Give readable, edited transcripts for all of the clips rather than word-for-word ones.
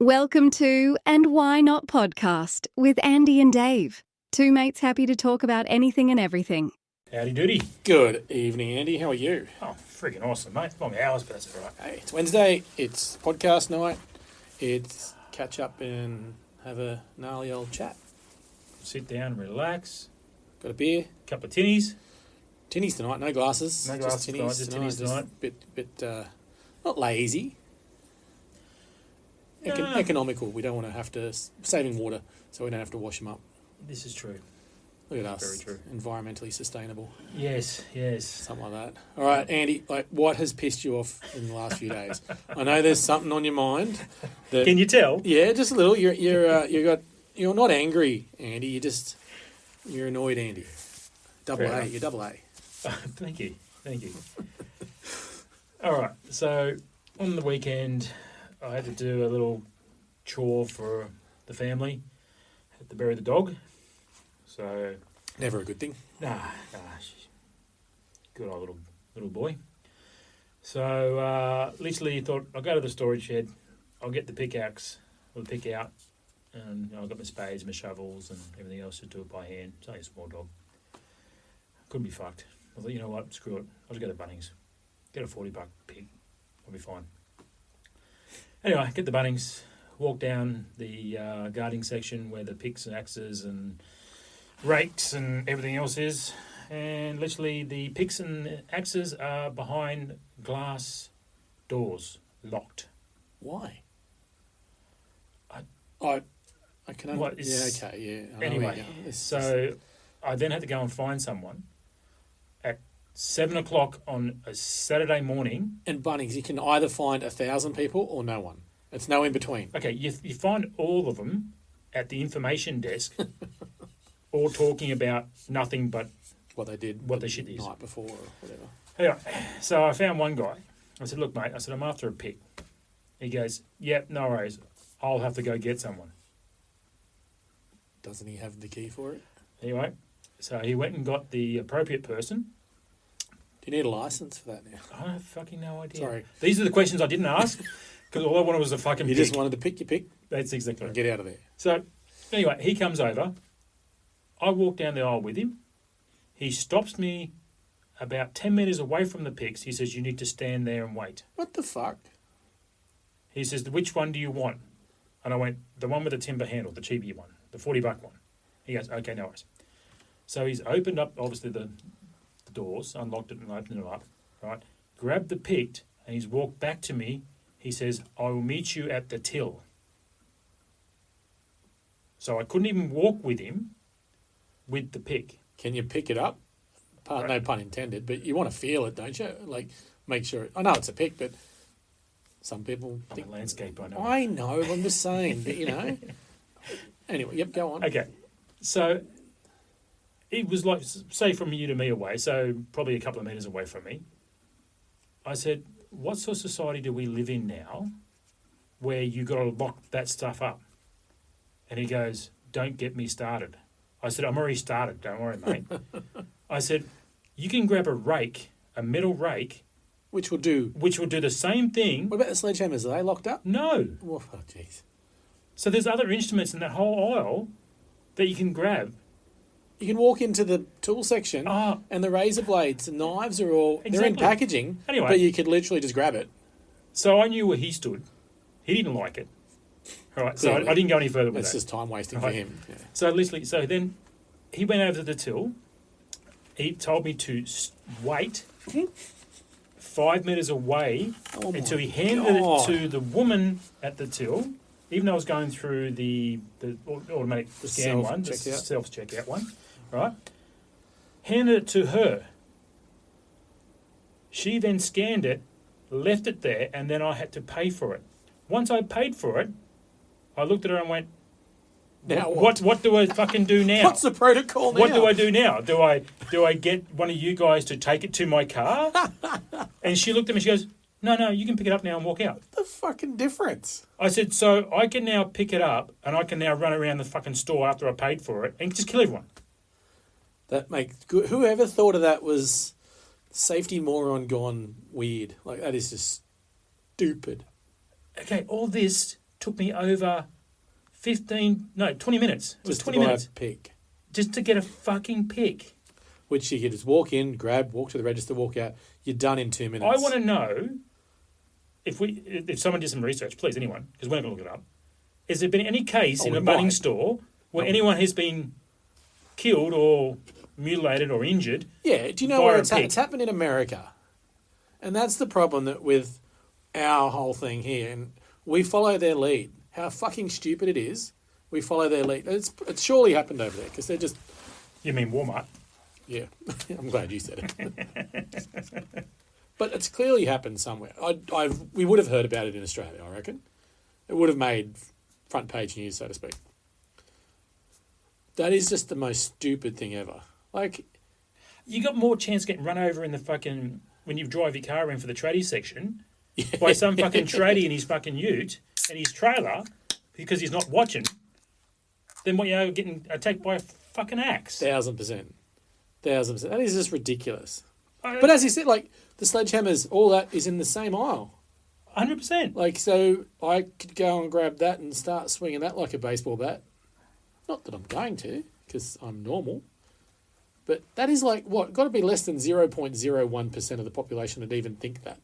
Welcome to And Why Not Podcast with Andy and Dave. Two mates happy to talk about anything and everything. Howdy doody. Good evening, Andy. How are you? Oh, friggin' awesome, mate. Long hours, but that's all right. Hey, it's Wednesday. It's podcast night. It's catch up and have a gnarly old chat. Sit down, relax. Got a beer. Couple of tinnies. Tinnies tonight. No glasses. No glasses tonight, just tinnies tonight. Bit not lazy. No. Economical. We don't want to have to saving water, so we don't have to wash them up. This is true. Look at us. Very true. Environmentally sustainable. Yes. Something like that. All right, Andy. What has pissed you off in the last few days? I know there's something on your mind. Can you tell? Yeah, just a little. You're not angry, Andy. You're annoyed, Andy. Double Fair A. enough. You're double A. Thank you. All right. So on the weekend, I had to do a little chore for the family. Had to bury the dog. So Never a good thing. Nah, she's good old little boy. So literally thought I'll go to the storage shed, I'll get the pickaxe, we'll pick out, and I've got my spades, my shovels, and everything else to do it by hand. It's only a small dog. Couldn't be fucked. I thought, you know what, screw it. I'll just go to Bunnings, get a $40 pig, I'll be fine. Anyway, get the Bunnings, walk down the guarding section where the picks and axes and rakes and everything else is, and literally the picks and axes are behind glass doors, locked. Why? I can. What is- Yeah. Okay. Yeah. I know Anyway, where you're going. so I then had to go and find someone at 7 o'clock on a Saturday morning. and Bunnings, you can either find 1,000 people or no one. It's no in between. Okay, you find all of them at the information desk, all talking about nothing but What they did. What the the shit is. night before or whatever. Anyway, so I found one guy. I said, look, mate, I'm after a pick. He goes, yep, no worries. I'll have to go get someone. Doesn't he have the key for it? Anyway, so he went and got the appropriate person. Do you need a license for that now? I have fucking no idea. Sorry. These are the questions I didn't ask because all I wanted was a fucking You pick. just wanted to pick your pick That's exactly and right. get out of there. So anyway, he comes over. I walk down the aisle with him. He stops me about 10 metres away from the picks. He says, you need to stand there and wait. What the fuck? He says, which one do you want? And I went, the one with the timber handle, the cheapy one, the $40 one. He goes, okay, no worries. So he's opened up, obviously, the doors, unlocked it and opened it up, right? Grabbed the pick and he's walked back to me. He says, I will meet you at the till. So I couldn't even walk with him with the pick. Can you pick it up? Right. No pun intended, but you want to feel it, don't you? Like, make sure. I know it's a pick, but some people I'm think. a landscaper, I know. I know. I'm just saying, but you know. Anyway, yep. Go on. Okay, so it was like, say, from you to me away, so probably a couple of metres away from me. I said, what sort of society do we live in now where you got to lock that stuff up? And he goes, don't get me started. I said, I'm already started, don't worry, mate. I said, you can grab a rake, a metal rake, Which will do. which will do the same thing. What about the sledgehammers? Are they locked up? No. Oh, jeez. So there's other instruments in that whole aisle that you can grab. You can walk into the tool section, Ah. and the razor blades and knives are all. They're in Exactly. packaging. Anyway. But you could literally just grab it. So I knew where he stood. He didn't like it. All right, so Clearly. I didn't go any further with That's that. just time wasting for Right. him. Yeah. So literally, so then he went over to the till. He told me to wait 5 metres away Oh my until he handed God. it to the woman at the till, even though I was going through the automatic The scan one, the self-checkout. self-checkout one, right? Handed it to her. She then scanned it, left it there, and then I had to pay for it. Once I paid for it, I looked at her and went, Now what do I fucking do now? What's the protocol now? What do I do now? Do I get one of you guys to take it to my car? And she looked at me, she goes, no, you can pick it up now and walk out. The fucking difference. I said, so I can now pick it up and I can now run around the fucking store after I paid for it and just kill everyone. That makes good. Whoever thought of that was safety moron gone weird. Like, that is just stupid. Okay, all this took me over 20 minutes. It was Just 20 to buy minutes a pick, just to get a fucking pick. which you could just walk in, grab, walk to the register, walk out. You're done in 2 minutes. I want to know if someone did some research, please, anyone, because we're not going to look it up. Has there been any case in we a budding might. store where anyone has been killed or mutilated or injured? Yeah, do you know Via where a it's pick. It's happened in America. And that's the problem that with our whole thing here. And we follow their lead. How fucking stupid it is. We follow their lead. It's surely happened over there because they're just, You mean Walmart? yeah. I'm glad you said it. But it's clearly happened somewhere. We would have heard about it in Australia, I reckon. It would have made front page news, so to speak. That is just the most stupid thing ever. Like, You got more chance of getting run over in the fucking when you drive your car in for the tradie section by some fucking tradie in his fucking ute and his trailer because he's not watching than what you're getting attacked by a fucking axe. 1,000%. 1,000%. That is just ridiculous. But as you said, like, the sledgehammers, all that is in the same aisle. 100%. Like, so I could go and grab that and start swinging that like a baseball bat. Not that I'm going to, because I'm normal. But that is like, what, got to be less than 0.01% of the population that even think that.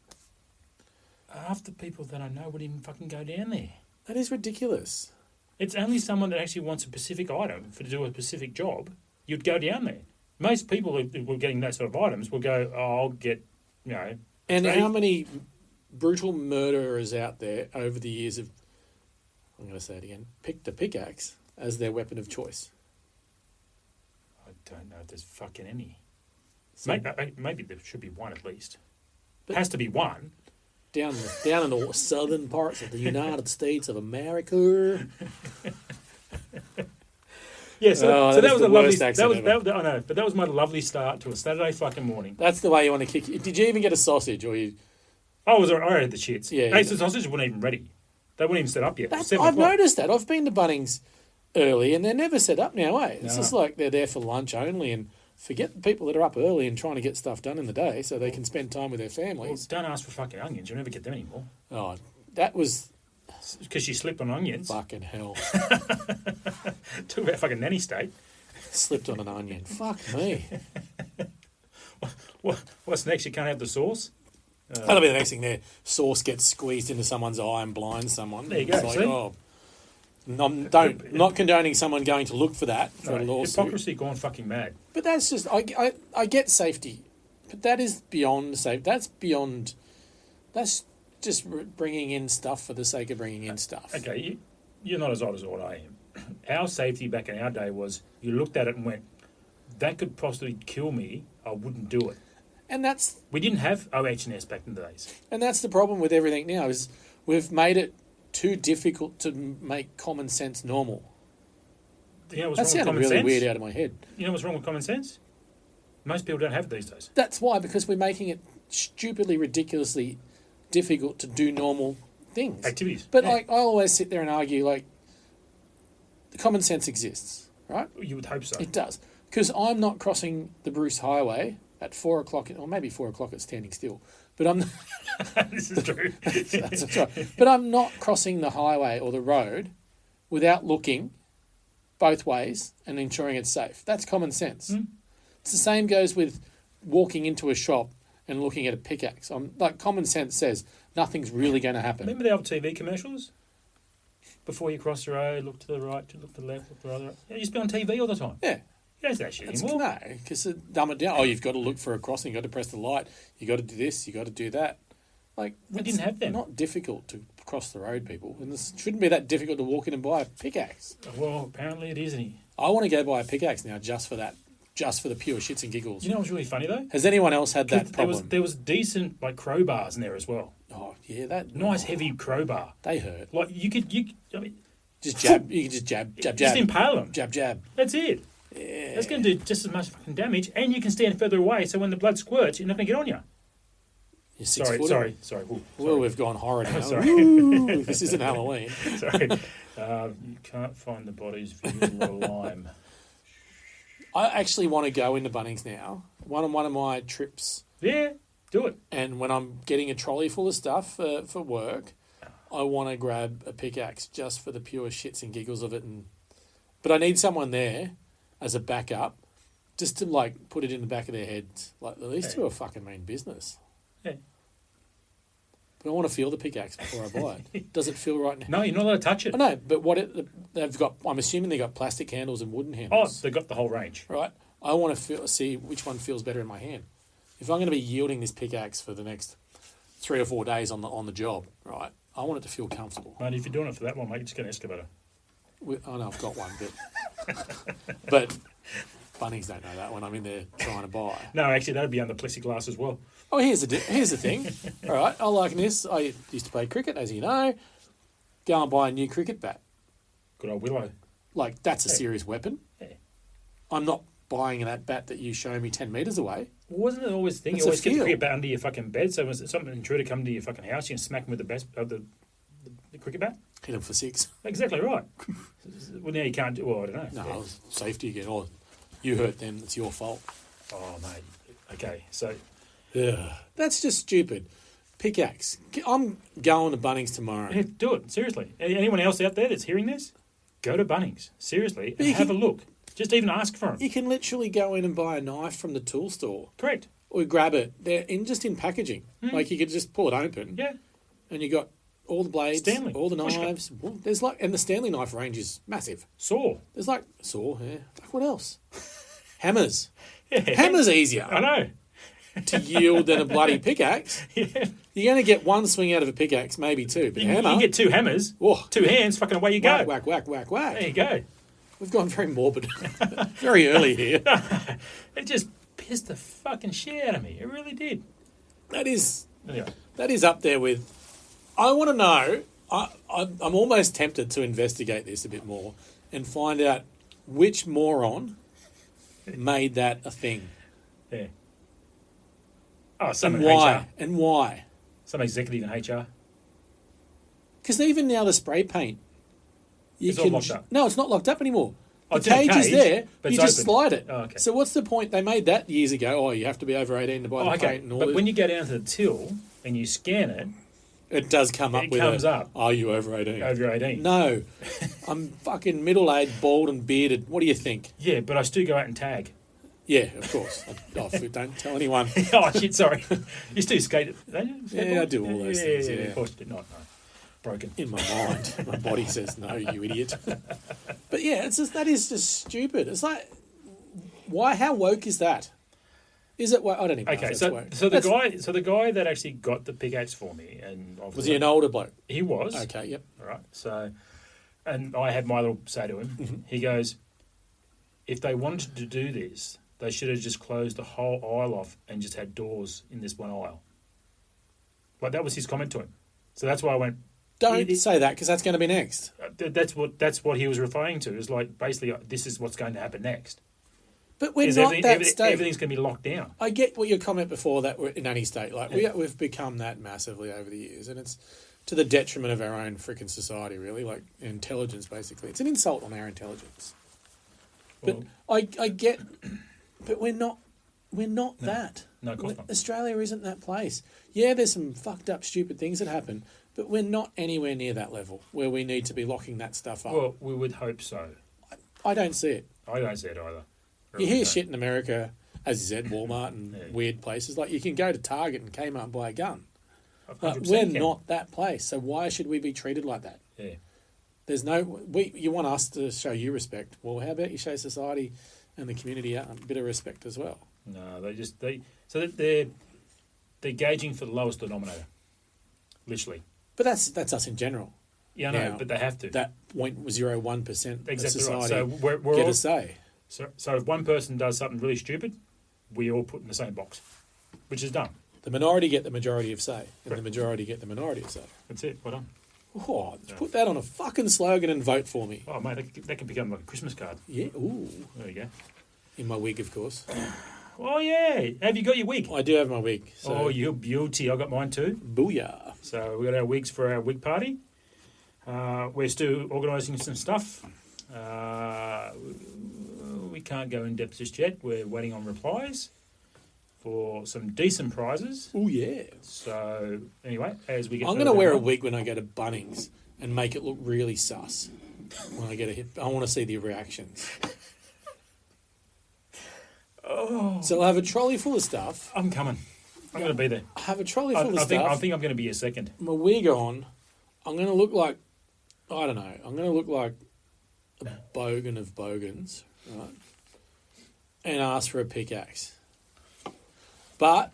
Half the people that I know would even fucking go down there. That is ridiculous. It's only someone that actually wants a specific item to do a specific job. You'd go down there. Most people who were getting that sort of items will go, oh, I'll get, And Right. how many brutal murderers out there over the years have, I'm going to say it again, picked a pickaxe as their weapon of choice? I don't know if there's fucking any. So Maybe there should be one at least. But- Has to be one. down in the southern parts of the United States of America. Yeah, so, Oh, so that that is was the a lovely. worst That accent was ever. I know, but that was my lovely start to a Saturday fucking morning. That's the way you want to kick it. Did you even get a sausage or you? I had the shits. Yeah, Hey, the sausage weren't even ready. They weren't even set up yet. That's, 7 I've o'clock. noticed that. I've been to Bunnings early and they're never set up now, eh? It's No. just like they're there for lunch only and forget the people that are up early and trying to get stuff done in the day so they can spend time with their Well, families. don't ask for fucking onions. You'll never get them anymore. Oh, that was Because you slipped on onions. fucking hell. Talk about fucking nanny state. Slipped on an onion. Fuck me. What's next? You can't have the sauce? That'll be the next thing there. Sauce gets squeezed into someone's eye and blinds someone. There you go, It's like, see? oh, not condoning someone going to look for that for a No, lawsuit. hypocrisy gone fucking mad. But that's just I get safety, but that is beyond safe. That's beyond. That's just bringing in stuff for the sake of bringing in stuff. Okay, you're not as old as what I am. Our safety back in our day was you looked at it and went, that could possibly kill me. I wouldn't do it. And that's We didn't have OH&S back in the days. the problem with everything now is we've made it too difficult to make common sense normal. You know what's That wrong with sounded common really sense? weird out of my head. You know what's wrong with common sense? Most people don't have it these days. That's why, because we're making it stupidly, ridiculously difficult to do normal things. Activities. But Yeah. like I always sit there and argue, like the common sense exists, right? You would hope so. It does. Because I'm not crossing the Bruce Highway at 4 o'clock, or maybe 4 o'clock it's standing still. But I'm This is true. that's right. But I'm not crossing the highway or the road without looking both ways and ensuring it's safe. That's common sense. It's the same goes with walking into a shop and looking at a pickaxe. Like common sense says nothing's really going to happen. Remember the old TV commercials? Before you cross the road, look to the right, look to the left, look to the other. Yeah, you used to be on TV all the time. Yeah. You don't do that shit It's, anymore. no, because dumb it down. Oh, you've got to look for a crossing. You've got to press the light. You've got to do this. You've got to do that. Like We it's didn't have them. Not difficult to cross the road, people. And this shouldn't be that difficult to walk in and buy a pickaxe. Well, apparently it isn't. I want to go buy a pickaxe now just for that, just for the pure shits and giggles. You know what's really funny though? Has anyone else had that problem? There was decent like crowbars in there as well. Oh yeah, that Nice heavy crowbar. They hurt. Like I mean, Just jab. You can just jab, just jab, impale them. jab, jab. That's it. Yeah. That's going to do just as much fucking damage, and you can stand further away. So when the blood squirts, you're not going to get on you. You're Sorry. Ooh, Sorry. we've gone horror now. Sorry. Ooh, this isn't Halloween. Sorry. You can't find the bodies for you or lime. I actually want to go into Bunnings now. One of my trips, Yeah, do it. and when I'm getting a trolley full of stuff for work, I want to grab a pickaxe just for the pure shits and giggles of it, but I need someone there as a backup, just to like put it in the back of their heads. Like at least do a fucking mean business. Yeah. But I want to feel the pickaxe before I buy it. Does it feel right now? No, you're not allowed to touch it. I know, but they've got? I'm assuming they got plastic handles and wooden Oh, handles. they've got the whole range. Right. I want to see which one feels better in my hand. If I'm going to be yielding this pickaxe for the next 3 or 4 days on the job, right? I want it to feel comfortable. Mate, if you're doing it for that one, mate, just get an excavator. I know I've got one, but Bunnings don't know that when I'm in there trying to buy. No, actually, that'd be under plexiglass as well. Oh, here's the thing. All right, I like this. I used to play cricket, as you know. Go and buy a new cricket bat. Good old Willow. Like, that's a serious weapon. Yeah. I'm not buying that bat that you show me 10 metres away. Well, wasn't it always the thing? It's You always a get the feel. cricket bat under your fucking bed, so when something intruder come to your fucking house, you can smack them with the cricket bat? Hit them for 6. Exactly right. Well, now you can't do... Well, I don't know. No, Yeah. safety again. Or you hurt them, it's your fault. Oh, mate. Okay, so... Ugh, that's just stupid. Pickaxe. I'm going to Bunnings tomorrow. Yeah, do it, seriously. Anyone else out there that's hearing this? Go to Bunnings, seriously, and you have can- a look. Just even ask for them. You can literally go in and buy a knife from the tool store. Correct. Or grab it. They're just in packaging. Like you could just pull it open. Yeah. And you got all the blades, Stanley. all the Of course you got- knives. Well, there's and the Stanley knife range is massive. Saw. There's like saw, yeah. Like what else? Hammers. Yeah. Hammer's easier I know. to yield than a bloody pickaxe. Yeah. You're going to get one swing out of a pickaxe, maybe two. But You, hammer, you get 2 hammers, oh, 2 hands, fucking away you go. whack, whack, whack, whack, whack. There you go. We've gone very morbid, very early here. It just pissed the fucking shit out of me. It really did. That is Anyway, up there with. I want to know. I'm almost tempted to investigate this a bit more and find out which moron made that a thing yeah. Oh, some and in why HR. and why. Some executive in HR. Because even now the spray paint, you It's all locked up. No, it's not locked up anymore. Oh, The it's in a cage is cage, there. but You it's just open. slide it. Oh, okay. So what's the point? They made that years ago. Oh, you have to be over 18 to buy Oh, the okay. paint and all But this. when you go down to the till and you scan it, It does come up It with comes a, up. Are you over 18? over 18. No. I'm fucking middle-aged, bald and bearded. What do you think? Yeah, but I still go out and tag. Yeah, of course. Don't tell anyone. Oh, shit, sorry. You still skate, don't you? Yeah, Skateboard? I do all those things, yeah. Of course you did not. No. Broken. In my mind, my body says no, you idiot. But yeah, it's just that is just stupid. It's like, why? How woke is that? Is it? I don't even know. Okay, if that's so woke. the guy that actually got the pickaxe for me, and Was he an older bloke? He was. Okay, yep. All right. So, and I had my little say to him. Mm-hmm. He goes, if they wanted to do this, they should have just closed the whole aisle off and just had doors in this one aisle. Like that was his comment to him. So that's why I went. Don't say that because that's going to be next. That's what he was referring to. Is like basically this is what's going to happen next. But we're Is not that state. everything's going to be locked down. I get what your comment before that we're in any state. Like we've become that massively over the years, and it's to the detriment of our own freaking society. Really, like intelligence. Basically, it's an insult on our intelligence. But Well, I get, but we're not that. No, of course not. Australia isn't that place. Yeah, there's some fucked up, stupid things that happen, but we're not anywhere near that level where we need to be locking that stuff up. Well, we would hope so. I don't see it. I don't see it either. You hear shit in America, as you said, Walmart and Yeah. weird places. Like you can go to Target and Kmart and buy a gun. But 100% we're can. not that place. So why should we be treated like that? Yeah. There's no. You want us to show you respect. Well, how about you show society and the community a bit of respect as well? No, they're gauging for the lowest denominator, literally. But that's us in general. Yeah, I know, Now, but they have to. That 0.01% of Exactly society right. So we're get all, a say. so if one person does something really stupid, we all put in the same box, which is done. The minority get the majority of say, and the Correct. majority get the minority of say. That's it. Well done. Oh, put that on a fucking slogan and vote for me. Oh, mate, that can become like a Christmas card. Yeah, ooh. There you go. In my wig, of course. Oh, yeah. Have you got your wig? I do have my wig. So. Oh, you beauty. I got mine too. Booyah. So we got our wigs for our wig party. We're still organising some stuff. We can't go in depth just yet. We're waiting on replies. for some decent prizes. Oh, yeah. So anyway, as we get, I'm going to wear a wig when I go to Bunnings and make it look really sus when I get a hit. I want to see the reactions. Oh, So I'll have a trolley full of stuff. I'm coming. I'm going to be there. I have a trolley I full of think stuff. I'm going to be a second. My wig on. I'm going to look like, I don't know, I'm going to look like a bogan of bogans, right? And ask for a pickaxe. But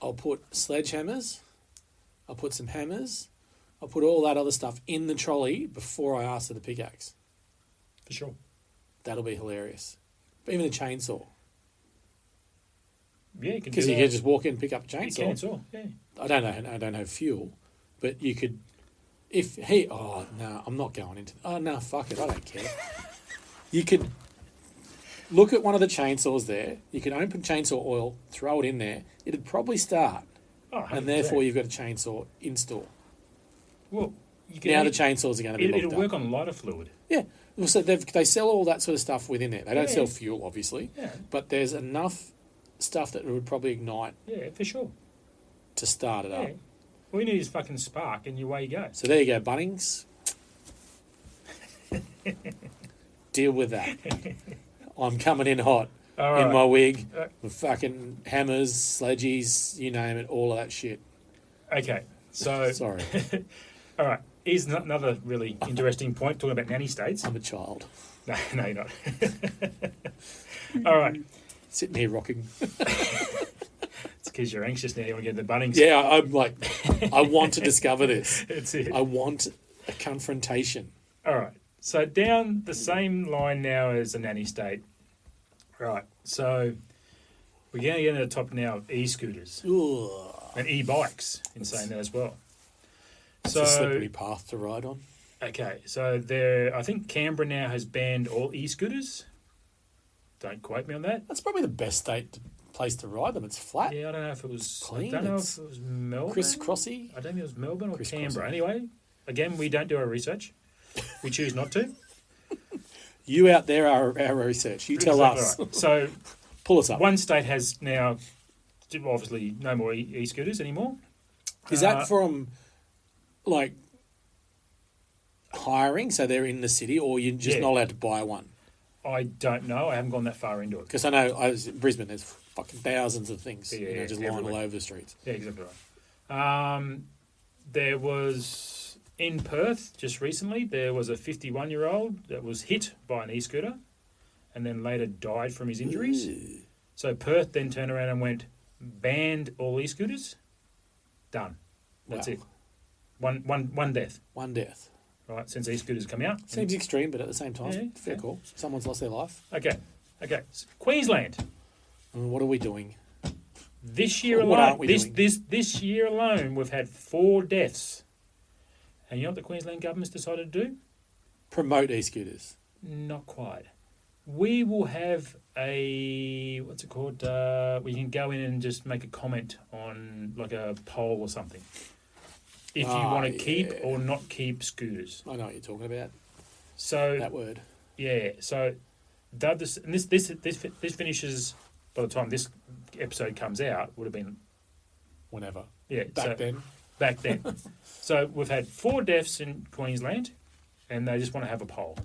I'll put sledgehammers, I'll put some hammers, I'll put all that other stuff in the trolley before I ask for the pickaxe. For sure. That'll be hilarious. Even a chainsaw. Yeah, you can do Because you that. can just walk in and pick up a You chainsaw. can, it's all. Yeah. I don't have fuel, but you could, I'm not going into, fuck it, I don't care. You could look at one of the chainsaws there, you could open chainsaw oil, throw it in there, it'd probably start, Oh, and therefore you've got a chainsaw in store. well, you can Now the chainsaws are going to be locked it'll up. work on lighter fluid. Yeah, well, so they sell all that sort of stuff within there. They don't Yeah. sell fuel, obviously, Yeah, but there's enough stuff that it would probably ignite yeah, for sure. to start it Yeah. up. All you need is fucking spark, and away you go. So there you go, Bunnings. Deal with that. I'm coming in hot All in right. my wig Uh, with fucking hammers, sledgies, you name it, all of that shit. Okay, so Sorry, all right. Here's another really interesting point talking about nanny states. I'm a child. No, no, you're not. All right, Sitting here rocking. it's because you're anxious now. You want to get the Bunnings. Yeah, I'm like, I want to discover this. That's it. I want a confrontation. All right. So down the same line now as a nanny state. Right. So we're going to get into the top now of e-scooters Ugh. and e-bikes in saying that as well. It's So a slippery path to ride on. okay, so I think Canberra now has banned all e-scooters. Don't quote me on that. That's probably the best place to ride them. It's flat, Yeah, I don't know if it was. Clean, I don't know it's if it was Melbourne. crisscrossy. I don't think it was Melbourne or Crisscrossy. Canberra. Anyway, again, we don't do our research. We choose not to. You out there are our research. You tell us. Right. So Pull us up. one state has now obviously no more e-scooters anymore. Is that from like hiring, so they're in the city, or you're just Yeah. not allowed to buy one? I don't know. I haven't gone that far into it. Because I know I was in Brisbane. There's fucking thousands of things, Yeah, just lying all everywhere. over the streets. Yeah, exactly right. There was in Perth just recently. There was a 51-year-old that was hit by an e-scooter, and then later died from his injuries. Ew. So Perth then turned around and went banned all e-scooters. Done. That's Wow. it. One death. One death. Right, since e-scooters come out. Seems extreme, but at the same time, Yeah, fair yeah. call. Someone's lost their life. Okay. Queensland. And what are we doing? This year What alone, aren't we doing? this year alone, we've had 4 deaths. And you know what the Queensland government's decided to do? Promote e-scooters. Not quite. We will have a what's it called? We can go in and just make a comment on like a poll or something. If you want to keep yeah. or not keep scooters. I know what you're talking about. So That word. yeah, so this finishes by the time this episode comes out would have been Whenever. yeah Back then. back then. So we've had 4 deaths in Queensland, and they just want to have a poll.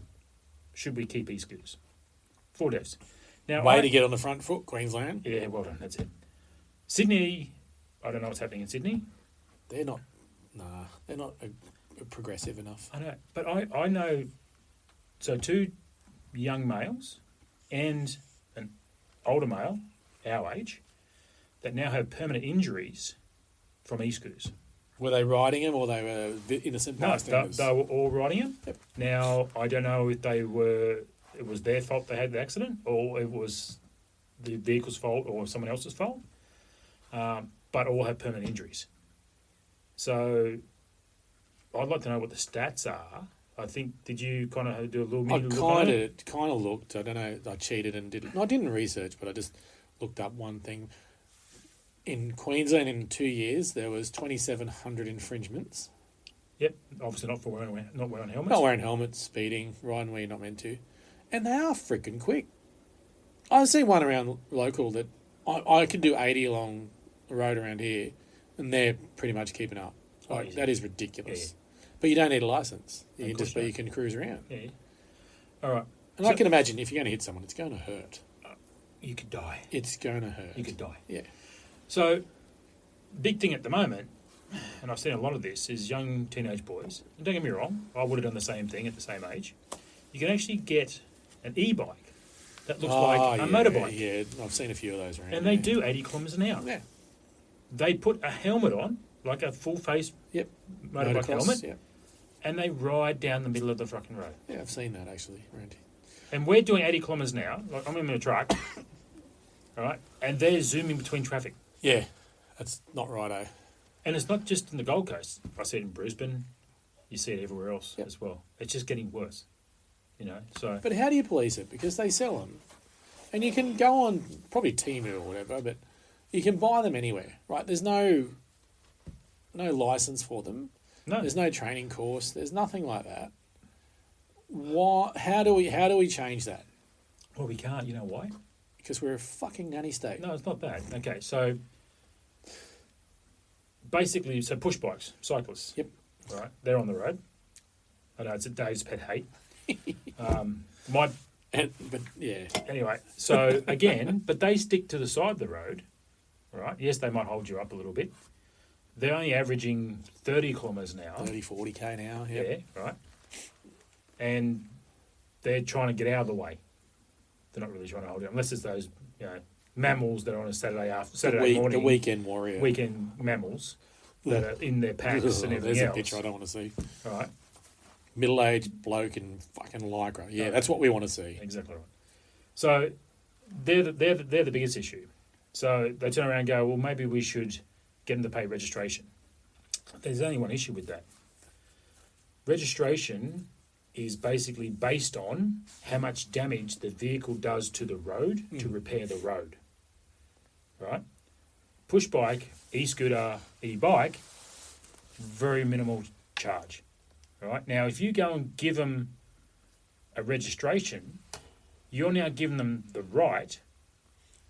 Should we keep e-scooters? 4 deaths. Now, Way to get on the front foot, Queensland. yeah, well done. That's it. Sydney, I don't know what's happening in Sydney. They're not progressive enough. I know, but I know. So 2 young males and an older male, our age, that now have permanent injuries from e-scooters. Were they riding them or they were innocent No, bystanders? they were all riding them. Yep. Now, I don't know if it was their fault they had the accident, or it was the vehicle's fault or someone else's fault, but all had permanent injuries. So, I'd like to know what the stats are. I think, did you kind of do a little I mini look on it? kind of looked. I don't know. I cheated and did. No, I didn't research, but I just looked up one thing. In Queensland, in 2 years, there was 2,700 infringements. Yep, obviously not for not wearing helmets. Not wearing helmets, speeding, riding where you're not meant to, and they are freaking quick. I see one around local that I can do 80 along the road around here, and they're pretty much keeping up. Like, easy. that is ridiculous. Yeah. But you don't need a license. You Of can course just, but not. you can cruise around. Yeah. All right. And So- I can imagine if you're going to hit someone, it's going to hurt. You could die. It's going to hurt. You could die. Yeah. So, big thing at the moment, and I've seen a lot of this, is young teenage boys. And don't get me wrong, I would have done the same thing at the same age. You can actually get an e-bike that looks like a motorbike. Yeah, I've seen a few of those around. And they do 80 kilometres an hour. Yeah. They put a helmet on, like a full-face Yep. motorbike Motocross, helmet, Yeah. and they ride down the middle of the fucking road. Yeah, I've seen that actually around here. And we're doing 80 kilometres an hour. Like, I'm in a truck, all right, and they're zooming between traffic. Yeah, that's not righto. And it's not just in the Gold Coast. I see it in Brisbane. You see it everywhere else Yep. as well. It's just getting worse, you know. So But how do you police it? Because they sell them. And you can go on, probably Temu or whatever, but you can buy them anywhere, right? There's no license for them. no, There's no training course. There's nothing like that. How do we change that? well, we can't. You know why? Because we're a fucking nanny state. No, it's not bad. Okay, so basically, so push bikes, cyclists. Yep. Right, they're on the road. I know it's a Dave's pet hate. My But yeah, Anyway, so again, but they stick to the side of the road, right? Yes, they might hold you up a little bit. They're only averaging 30 kilometres an hour. 30, 40k an hour. Yeah, Yep. right. And they're trying to get out of the way. They're not really trying to hold you, unless it's those, you know, mammals that are on a Saturday morning, The weekend warrior. weekend mammals that are in their packs and everything There's a else. picture I don't want to see. Right, Middle-aged bloke in fucking lycra. Yeah, that's what we want to see. exactly right. So they're the biggest issue. So they turn around and go, well, maybe we should get them to pay registration. There's only one issue with that. Registration is basically based on how much damage the vehicle does to the road to repair the road. Right? Push bike, e-scooter, e-bike, very minimal charge. Right? Now, if you go and give them a registration, you're now giving them the right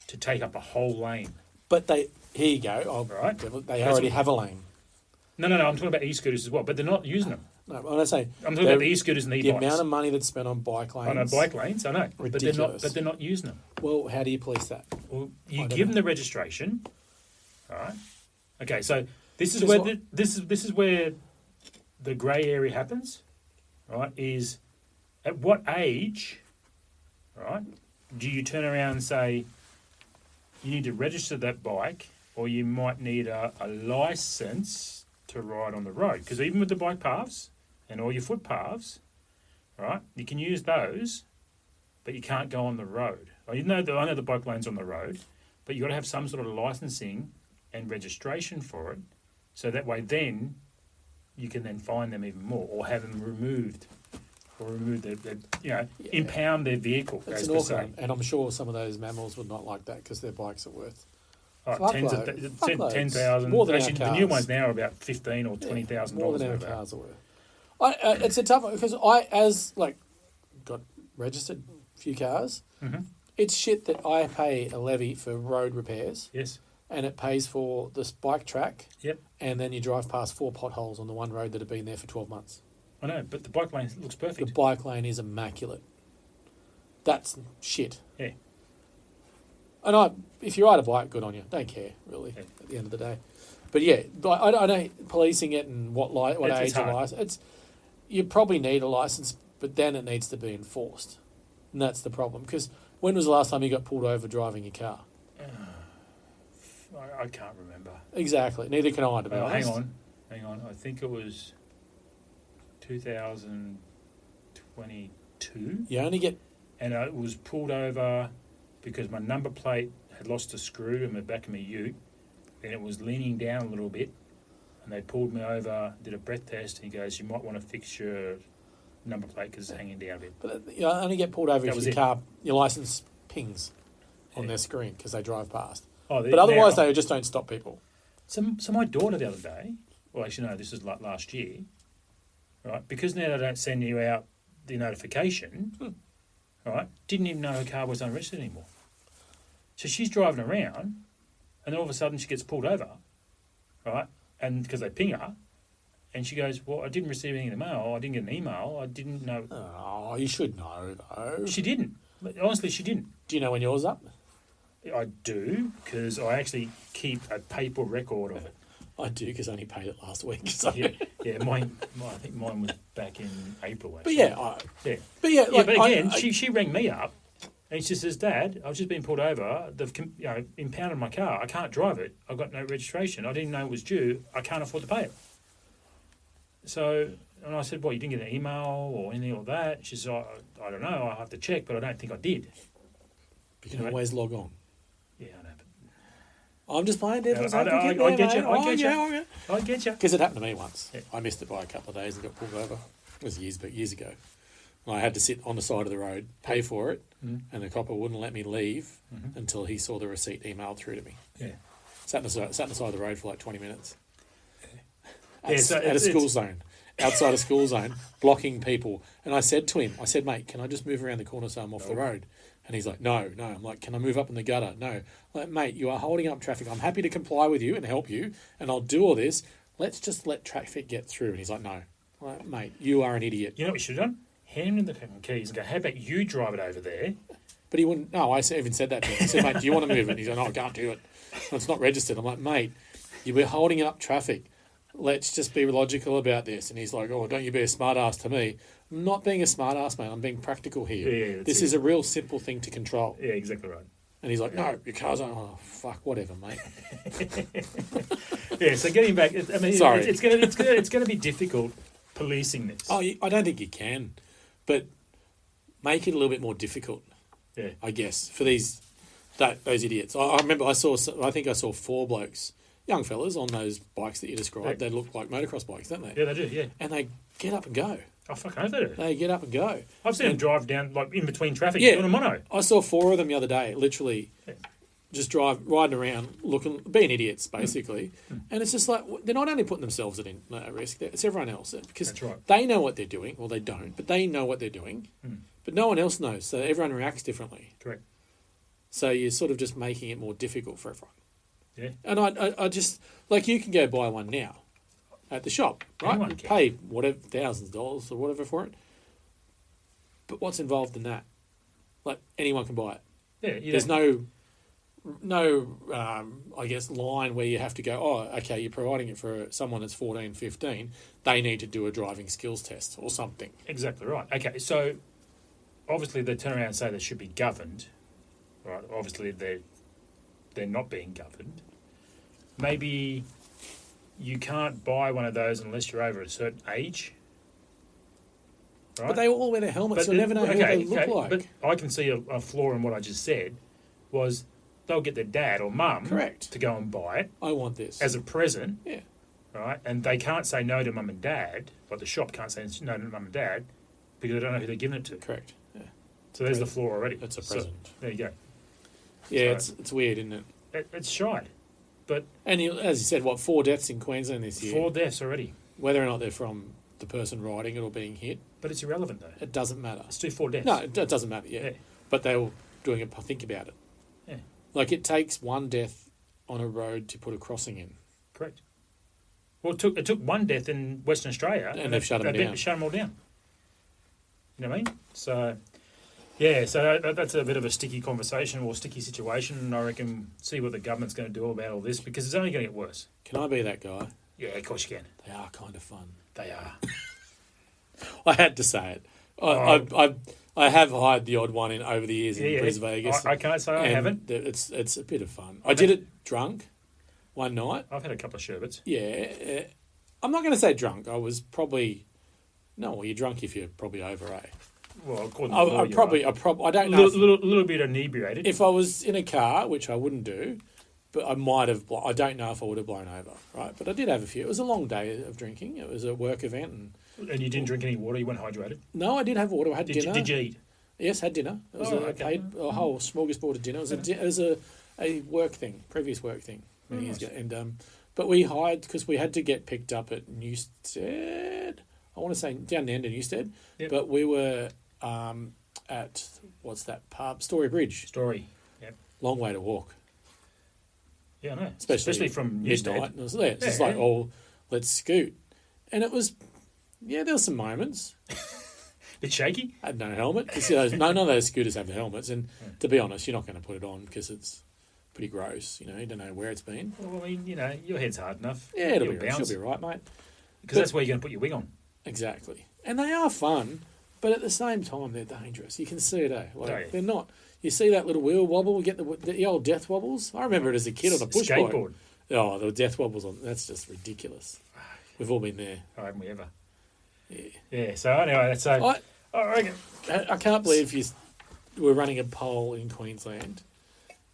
to take up a whole lane. But here you go. Right. They already have a lane. No, I'm talking about e-scooters as well, but they're not using them. No, when I say I'm talking about the e-scooters and the the e-bikes. amount of money that's spent on bike lanes. I know bike lanes, I know, Ridiculous. but they're not using them. Well, how do you police that? Well, I you don't give know. them the registration, all right? Okay, so this is Because where what- this is where the grey area happens, right? Is at what age, right? Do you turn around and say you need to register that bike, or you might need a license to ride on the road? Because even with the bike paths and all your footpaths, right, you can use those, but you can't go on the road. I know the bike lane's on the road, but you've got to have some sort of licensing and registration for it, so that way then you can then fine them even more, or have them removed, or remove their impound their vehicle, It's as an per awkward se. one. And I'm sure some of those mammals would not like that because their bikes are worth Oh, tens of Fuckloads. 10,000. More than our Actually, the new cars. ones now are about $15,000 or $20,000. more than our worth of that. cars are worth. It's a tough one because got registered a few cars. Mhm. It's shit that I pay a levy for road repairs, Yes. and it pays for this bike track. Yep. And then you drive past 4 potholes on the one road that have been there for 12 months. I know, but the bike lane looks The perfect. bike lane is immaculate. That's shit. Yeah. And if you ride a bike, good on you. Don't care, really, Yeah. at the end of the day. But yeah, I know policing it and what It's age of hard. license. You probably need a license, but then it needs to be enforced. And that's the problem. Because when was the last time you got pulled over driving your car? I can't remember. Exactly. Neither can I, to be honest. Hang on. I think it was 2022. You only get... And I was pulled over because my number plate had lost a screw in the back of my ute, and it was leaning down a little bit. And they pulled me over, did a breath test, and he goes, "You might want to fix your number plate because it's hanging down a bit." But you only get pulled over That if was your it. car, your license pings on Yeah. their screen because they drive past. Oh, But otherwise, now- they just don't stop people. So my daughter the other day, well, actually, no, this is like last year, right? Because now they don't send you out the notification, right? Didn't even know her car was unregistered anymore. So she's driving around, and then all of a sudden she gets pulled over, right? And because they ping her, and she goes, "Well, I didn't receive anything in the mail. I didn't get an email. I didn't know." Oh, you should know, though. She didn't. Honestly, she didn't. Do you know when yours up? I do, because I actually keep a paper record of it. I do, because I only paid it last week. So. Yeah, mine. I think mine was back in April. But Actually. yeah, yeah. But But again, she rang me up, and she says, "Dad, I've just been pulled over. They've impounded my car. I can't drive it. I've got no registration. I didn't know it was due. I can't afford to pay it." So, and I said, "Well, you didn't get an email or anything like that?" She says, "I don't know. I have to check, but I don't think I did." you can always log on. Yeah, I know. I'm just playing devil's I advocate. get you. mate. I get you. Because it happened to me once. Yeah. I missed it by a couple of days and got pulled over. It was years ago. And I had to sit on the side of the road, pay for it, and the copper wouldn't let me leave until he saw the receipt emailed through to me. Yeah. Sat on the side of the road for like 20 minutes. Yeah, so At a school zone. Outside a school zone, blocking people. And I said to him, "Mate, can I just move around the corner so I'm off the road?" And he's like, no. I'm like, "Can I move up in the gutter?" No. I'm like, "Mate, you are holding up traffic. I'm happy to comply with you and help you, and I'll do all this. Let's just let traffic get through." And he's like, "No." I'm like, "Mate, you are an idiot." You know what you should have done? Hand him the fucking keys and go, "How about you drive it over there?" But he wouldn't. No, I even said that to him. I said, "Mate, do you want to move it?" And he's like, "No, I can't do it. It's not registered." I'm like, "Mate, you were holding up traffic. Let's just be logical about this." And he's like, "Oh, don't you be a smart ass to me." I'm not being a smart ass, mate. I'm being practical here. Yeah, this is a real simple thing to control. Yeah, exactly right. And he's like, "No, your car's on." Oh, fuck, whatever, mate. Yeah, so getting back, I mean, Sorry. it's going to be difficult policing this. Oh, I don't think you can, but make it a little bit more difficult. Yeah. I guess for those idiots. I remember I think I saw 4 blokes, young fellas, on those bikes that you described. Yeah. They look like motocross bikes, don't they? Yeah, they do. Yeah. And they get up and go. Oh, fuck, I know they do. They get up and go. I've seen them drive down like in between traffic Yeah. on a mono. I saw 4 of them the other day, literally. Just riding around, being idiots, basically. And it's just like, they're not only putting themselves at risk, it's everyone else. Because That's right. they know what they're doing. Well, they don't, but they know what they're doing. But no one else knows, so everyone reacts differently. Correct. So you're sort of just making it more difficult for everyone. Yeah. And I just, like, you can go buy one now at the shop, right? Anyone You can. pay whatever, thousands of dollars or whatever for it. But what's involved in that? Like, anyone can buy it. Yeah. There's no I guess, line where you have to go, "Oh, okay, you're providing it for someone that's 14, 15. They need to do a driving skills test or something." Exactly right. Okay, so obviously they turn around and say they should be governed, right? Obviously they're not being governed. Maybe you can't buy one of those unless you're over a certain age. Right? But they all wear their helmets, so you never know who they look like. But I can see a flaw in what I just said was they'll get their dad or mum Correct. to go and buy it I want this. as a present, Yeah. right? And they can't say no to mum and dad, like the shop can't say no to mum and dad because they don't know who they're giving it to. Correct. Yeah. So there's the flaw already. That's a So, present. there you go. Yeah, So- it's weird, isn't it? It's shite. But And as you said, 4 deaths in Queensland this year. 4 deaths already. Whether or not they're from the person riding it or being hit, But it's irrelevant though. it doesn't matter. Let's do 4 deaths. No, it doesn't matter, yeah. Yeah. But they were doing it, think about it. Yeah. Like, it takes 1 death on a road to put a crossing in. Correct. Well, it took 1 death in Western Australia, And they've shut them down. Shut them all down. You know what I mean? So, yeah. So that's a bit of a sticky conversation or sticky situation, and I reckon see what the government's going to do about all this because it's only going to get worse. Can I be that guy? Yeah, of course you can. They are kind of fun. They are. I had to say it. I have hired the odd one in over the years in Bris Vegas. I can't say I and haven't. It's a bit of fun. I did it drunk one night. I've had a couple of sherbets. Yeah. I'm not going to say drunk. I was probably... No, well, you're drunk if you're probably over, eh? Well, according to the law, you're right. I don't a know. little bit inebriated. If I was in a car, which I wouldn't do, but I might have... I don't know if I would have blown over, right? But I did have a few. It was a long day of drinking. It was a work event. And you didn't drink any water. You weren't hydrated. No, I did have water. I had dinner. Did you eat? Yes, had dinner. It was a whole smorgasbord of dinner. It was a work thing, previous work thing many years ago. And but we hired because we had to get picked up at Newstead. I want to say down the end of Newstead, but we were at what's that pub? Story Bridge. Story. Yep. long way to walk. Yeah, I know. Especially from midnight. Newstead. It was there. It's just Yeah, like, yeah. oh, let's scoot. And it was, yeah, there were some moments. Bit shaky. I had no helmet. You see none of those scooters have the helmets. And to be honest, you're not going to put it on because it's pretty gross. You know, you don't know where it's been. Well, I mean, your head's hard enough. Yeah, You'll she'll bounce. be right, mate. Because that's where you're going to put your wig on. Exactly. And they are fun, but at the same time, they're dangerous. You can see it, eh? Like, Oh, yeah. they're not. You see that little wheel wobble, we get the old death wobbles? I remember it as a kid on a push bike. Skateboard. Oh, the death wobbles on. That's just ridiculous. We've all been there. Oh, haven't we ever? Yeah. Yeah, so anyway, that's so. I reckon. I can't believe we're running a poll in Queensland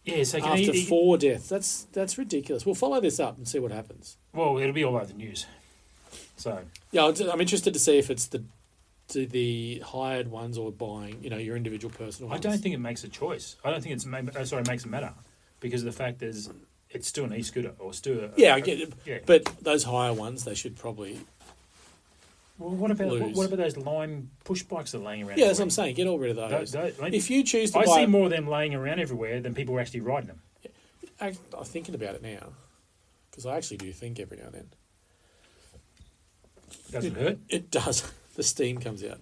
Yeah, so can after he, 4 deaths. That's ridiculous. We'll follow this up and see what happens. well, it'll be all over the news. So, Yeah, I'm interested to see if it's the hired ones or buying, your individual personal I ones. don't think it makes a choice. I don't think it makes it matter. Because of the fact is, it's still an e-scooter or still Yeah, I get it. Yeah. But those higher ones, they should probably... Well, what about lose. those Lime push bikes that are laying around? Yeah, that's what everywhere? I'm saying. Get all rid of those. I mean, If you choose to I buy... see more of them laying around everywhere than people who are actually riding them. I'm thinking about it now, because I actually do think every now and then. Does it hurt? It does. The steam comes out.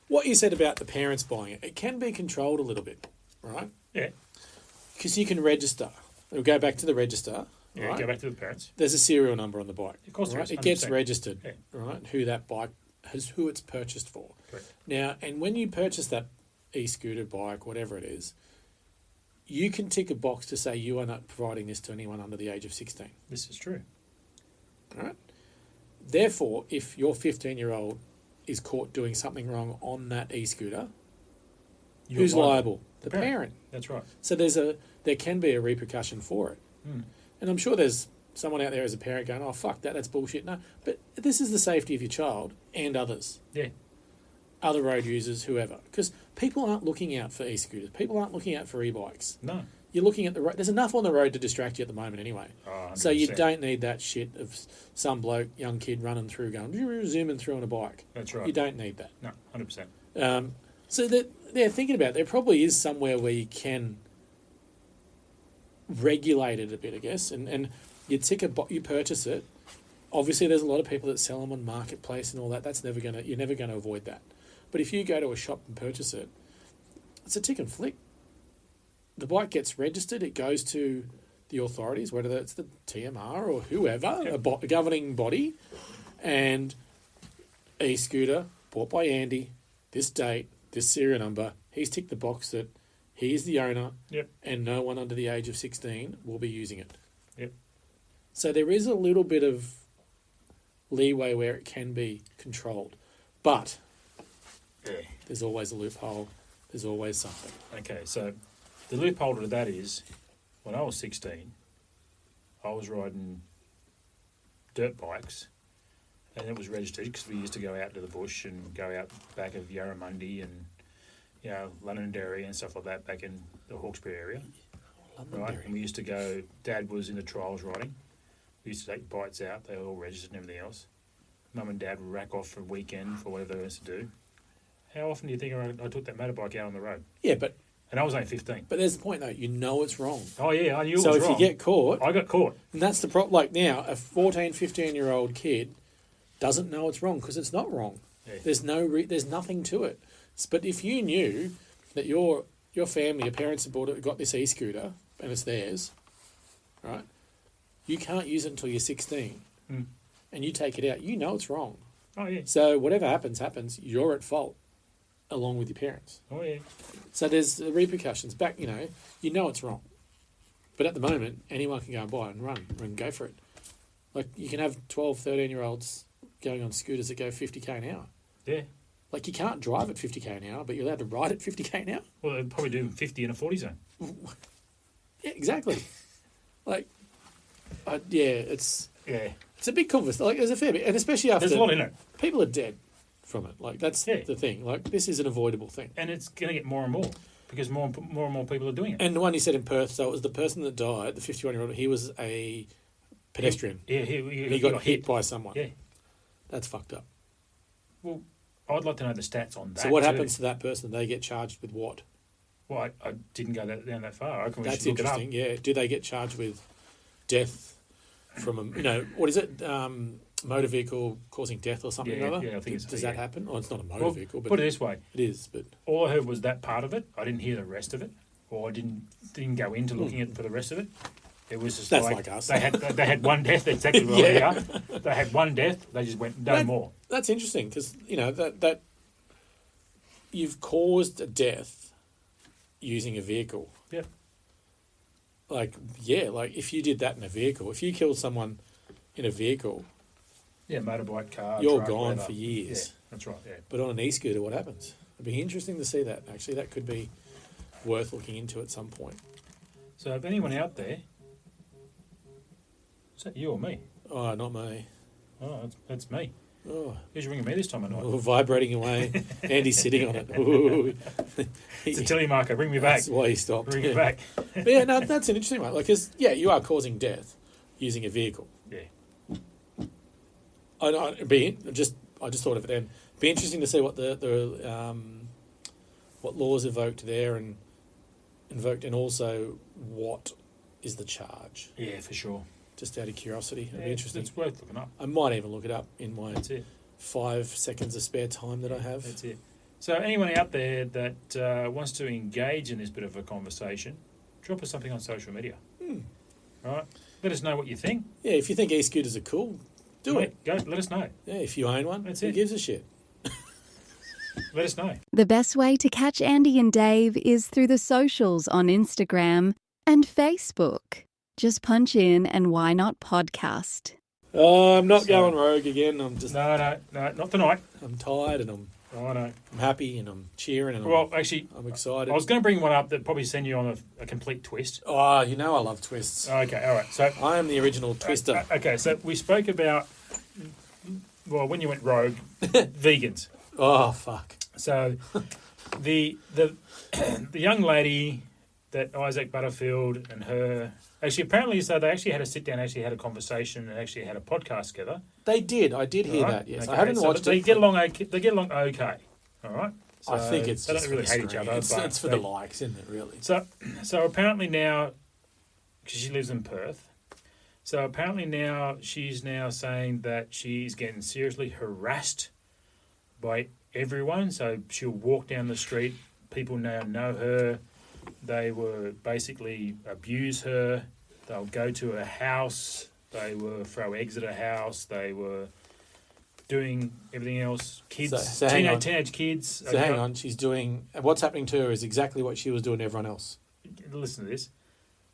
What you said about the parents buying it can be controlled a little bit, right? Yeah. Because you can register. We'll go back to the register. Yeah, right? go back to the parents. There's a serial number on the bike. Of course there right? is, It gets 100%. registered, Yeah. right? Who that bike has, who it's purchased for. Correct. Now, and when you purchase that e-scooter, bike, whatever it is, you can tick a box to say you are not providing this to anyone under the age of 16. This is true. All right? Therefore, if your 15-year-old is caught doing something wrong on that e-scooter, You're who's liable? The parent. parent. That's right. So there can be a repercussion for it. And I'm sure there's someone out there as a parent going, oh, fuck that, that's bullshit. No, but this is the safety of your child and others, Yeah. other road users, whoever. Because people aren't looking out for e-scooters. People aren't looking out for e-bikes. No. You're looking at the road. There's enough on the road to distract you at the moment anyway. Oh, So you 100%. don't need that shit of some bloke, young kid running through going, zooming through on a bike. That's right. You don't need that. No, 100%. So they're thinking about it. There probably is somewhere where you can regulate it a bit, I guess, and you you purchase it. Obviously, there's a lot of people that sell them on marketplace and all that. You're never gonna avoid that. But if you go to a shop and purchase it, it's a tick and flick. The bike gets registered. It goes to the authorities, whether it's the TMR or whoever, a governing body, and e-scooter bought by Andy, this date, this serial number. He's ticked the box that he is the owner, Yep. and no one under the age of 16 will be using it. Yep. So there is a little bit of leeway where it can be controlled, but Yeah. there's always a loophole. There's always something. Okay, so the loophole to that is when I was 16, I was riding dirt bikes and it was registered because we used to go out to the bush and go out back of Yarramundi and, Londonderry and stuff like that back in the Hawkesbury area. Right? And we used to go, Dad was into trials riding. We used to take bites out, they were all registered and everything else. Mum and Dad would rack off for a weekend for whatever they wanted to do. How often do you think I took that motorbike out on the road? Yeah, but And I was only 15. there's the point though. You know it's wrong. Oh, yeah, I knew it So was if wrong. you get caught, I got caught. and that's the problem. Like now, a 14, 15-year-old kid doesn't know it's wrong because it's not wrong. Yeah. There's nothing to it. But if you knew that your family, your parents have got this e-scooter and it's theirs, right? You can't use it until you're 16, and you take it out. You know it's wrong. Oh, yeah. So whatever happens. You're at fault, along with your parents. Oh, yeah. So there's the repercussions. Back, you know it's wrong. But at the moment, anyone can go and buy it and run and go for it. Like, you can have 12, 13-year-olds going on scooters that go 50k an hour. Yeah. Like, you can't drive at 50k an hour, but you're allowed to ride at 50k an hour? Well, they'd probably do 50 in a 40 zone. Yeah, exactly. Like, it's Yeah. a big conversation. Like, there's a fair bit. And especially after... There's a lot in it. People are dead from it. Like, that's Yeah. the thing. Like, this is an avoidable thing. And it's going to get more and more because more and more people are doing it. And the one you said in Perth, so it was the person that died, the 51-year-old, he was a pedestrian. Yeah, He got hit by someone. Yeah. That's fucked up. Well, I'd like to know the stats on that. So what too. happens to that person? They get charged with what? Well, I didn't go down that far. I reckon we That's should look it up. interesting. Yeah. Do they get charged with death from a, what is it? Motor vehicle causing death or something Yeah, or other? yeah, I think it's Does yeah. that happen? Oh, it's not a motor Well, vehicle, but put it this way: it is. But all I heard was that part of it. I didn't hear the rest of it, or I didn't go into looking at for the rest of it. It was just That's like us. They had one death. That's exactly what they are. They had one death. They just went no more. that's interesting because that you've caused a death using a vehicle. Yeah. Like if you did that in a vehicle, if you killed someone in a vehicle, Yeah, motorbike, car. you're truck, gone whatever. for years. Yeah, that's right. Yeah. But on an e-scooter, what happens? It'd be interesting to see that. Actually, that could be worth looking into at some point. So if anyone out there, is that you or me? Oh, not me. Oh, that's me. Oh, Who's ringing me this time of night? vibrating away. Andy's sitting on it. Ooh. It's a telemarker. Bring me back. That's why he stopped. Bring me back. But yeah, no, that's an interesting one. Like, 'cause, you are causing death using a vehicle. Yeah. I just thought of it then. Be interesting to see what what laws evoked there and also what is the charge. Yeah, for sure. Just out of curiosity, it'd Yeah, be interesting. It's worth looking up. I might even look it up in my That's it. 5 seconds of spare time that I have. That's it. So anyone out there that wants to engage in this bit of a conversation, drop us something on social media. All right. Let us know what you think. Yeah, if you think e-scooters are cool, do it. Go. Let us know. Yeah, if you own one, That's who it. gives a shit? Let us know. The best way to catch Andy and Dave is through the socials on Instagram and Facebook. Just punch in and Why Not Podcast. Oh, I'm not So- going rogue again. I'm just No, not tonight. I'm tired and I'm Oh, no. happy and I'm cheering and Well, actually, I'm excited. I was going to bring one up that probably send you on a complete twist. Oh, I love twists. Okay, all right. So I am the original twister. Okay, so we spoke about, well, when you went rogue, vegans. Oh, fuck. So the the young lady that Isaac Butterfield and her actually apparently so they actually had a sit down, actually had a conversation, and actually had a podcast together. They did. I did hear Right? that. Yes, Okay, I haven't so watched they it. get along. Okay, they get along okay. All right. So I think it's they just don't really for the hate each screen. other. It's, but it's for they- the likes, isn't it? Really. So apparently now, because she lives in Perth, so apparently now she's now saying that she's getting seriously harassed by everyone. So she'll walk down the street, people now know her. They were basically abuse her. They'll go to her house. They were throw eggs at her house. They were doing everything else. Kids, So hang on. teenage kids. So hang on. She's doing what's happening to her is exactly what she was doing to everyone else. Listen to this.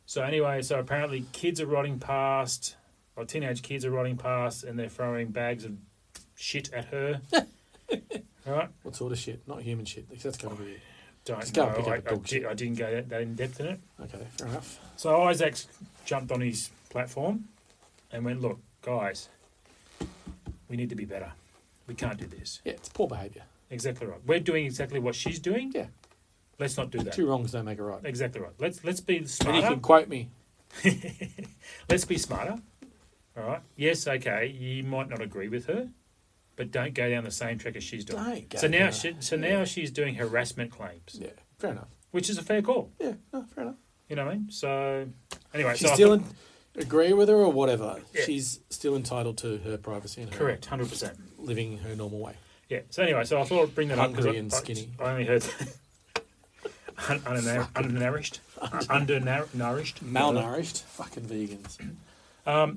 So anyway, so apparently kids are riding past, or teenage kids are riding past, and they're throwing bags of shit at her. Right? What sort of shit? Not human shit. Because that's kind of weird. Don't Just go and know. pick up a dog shit. I didn't go that in depth in it. Okay, fair enough. So Isaac's jumped on his platform and went, look, guys, we need to be better. We can't do this. Yeah, it's poor behaviour. Exactly right. We're doing exactly what she's doing. Yeah. Let's not do that. Two wrongs don't make a right. Exactly right. Let's be And you smarter. can quote me. Let's be smarter. All right. Yes, okay. You might not agree with her, but don't go down the same track as she's doing. Don't go So now, down. now she's doing harassment claims, Yeah, fair enough. which is a fair call. Yeah, no, fair enough. You know what I mean? So anyway, She's so I still thought- agree with her or whatever. Yeah. She's still entitled to her privacy and her correct, 100%. living her normal way. Yeah. So anyway, so I thought I'd bring that up Hungry I- and skinny. I only heard undernourished, undernourished, Malnourished, fucking vegans.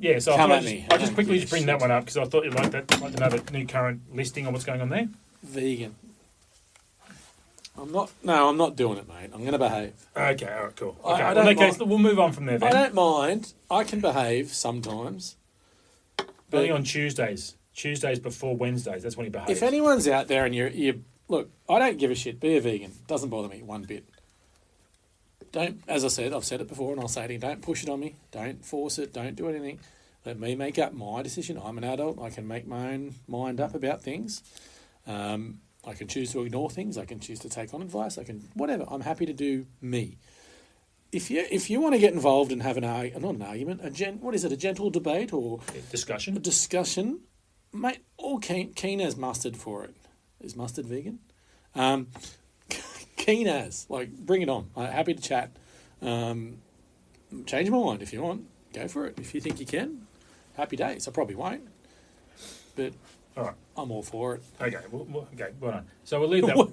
Yeah, so Come I at thought me. I I just don't quickly give a just bring shit. that one up because I thought you'd like that, like to know the new current listing on what's going on there. Vegan. I'm not doing it, mate. I'm going to behave. Okay, all right, cool. I Okay, don't well, in that case, mind- we'll move on from there I then. don't mind. I can behave sometimes. Only But on Tuesdays. Tuesdays before Wednesdays. That's when he behaves. if anyone's out there and you look, I don't give a shit. Be a vegan. Doesn't bother me one bit. Don't, as I said, I've said it before and I'll say it again, don't push it on me. Don't force it. Don't do anything. Let me make up my decision. I'm an adult. I can make my own mind up about things. I can choose to ignore things. I can choose to take on advice. I can, whatever. I'm happy to do me. If you want to get involved and have not an argument, a gentle debate or a Discussion. discussion, mate, all keen as mustard for it. Is mustard vegan? Keen as. Like, bring it on. I'm happy to chat. Change my mind if you want. Go for it. If you think you can, happy days. I probably won't. But All right. I'm all for it. Okay. Well done. So we'll leave that. Well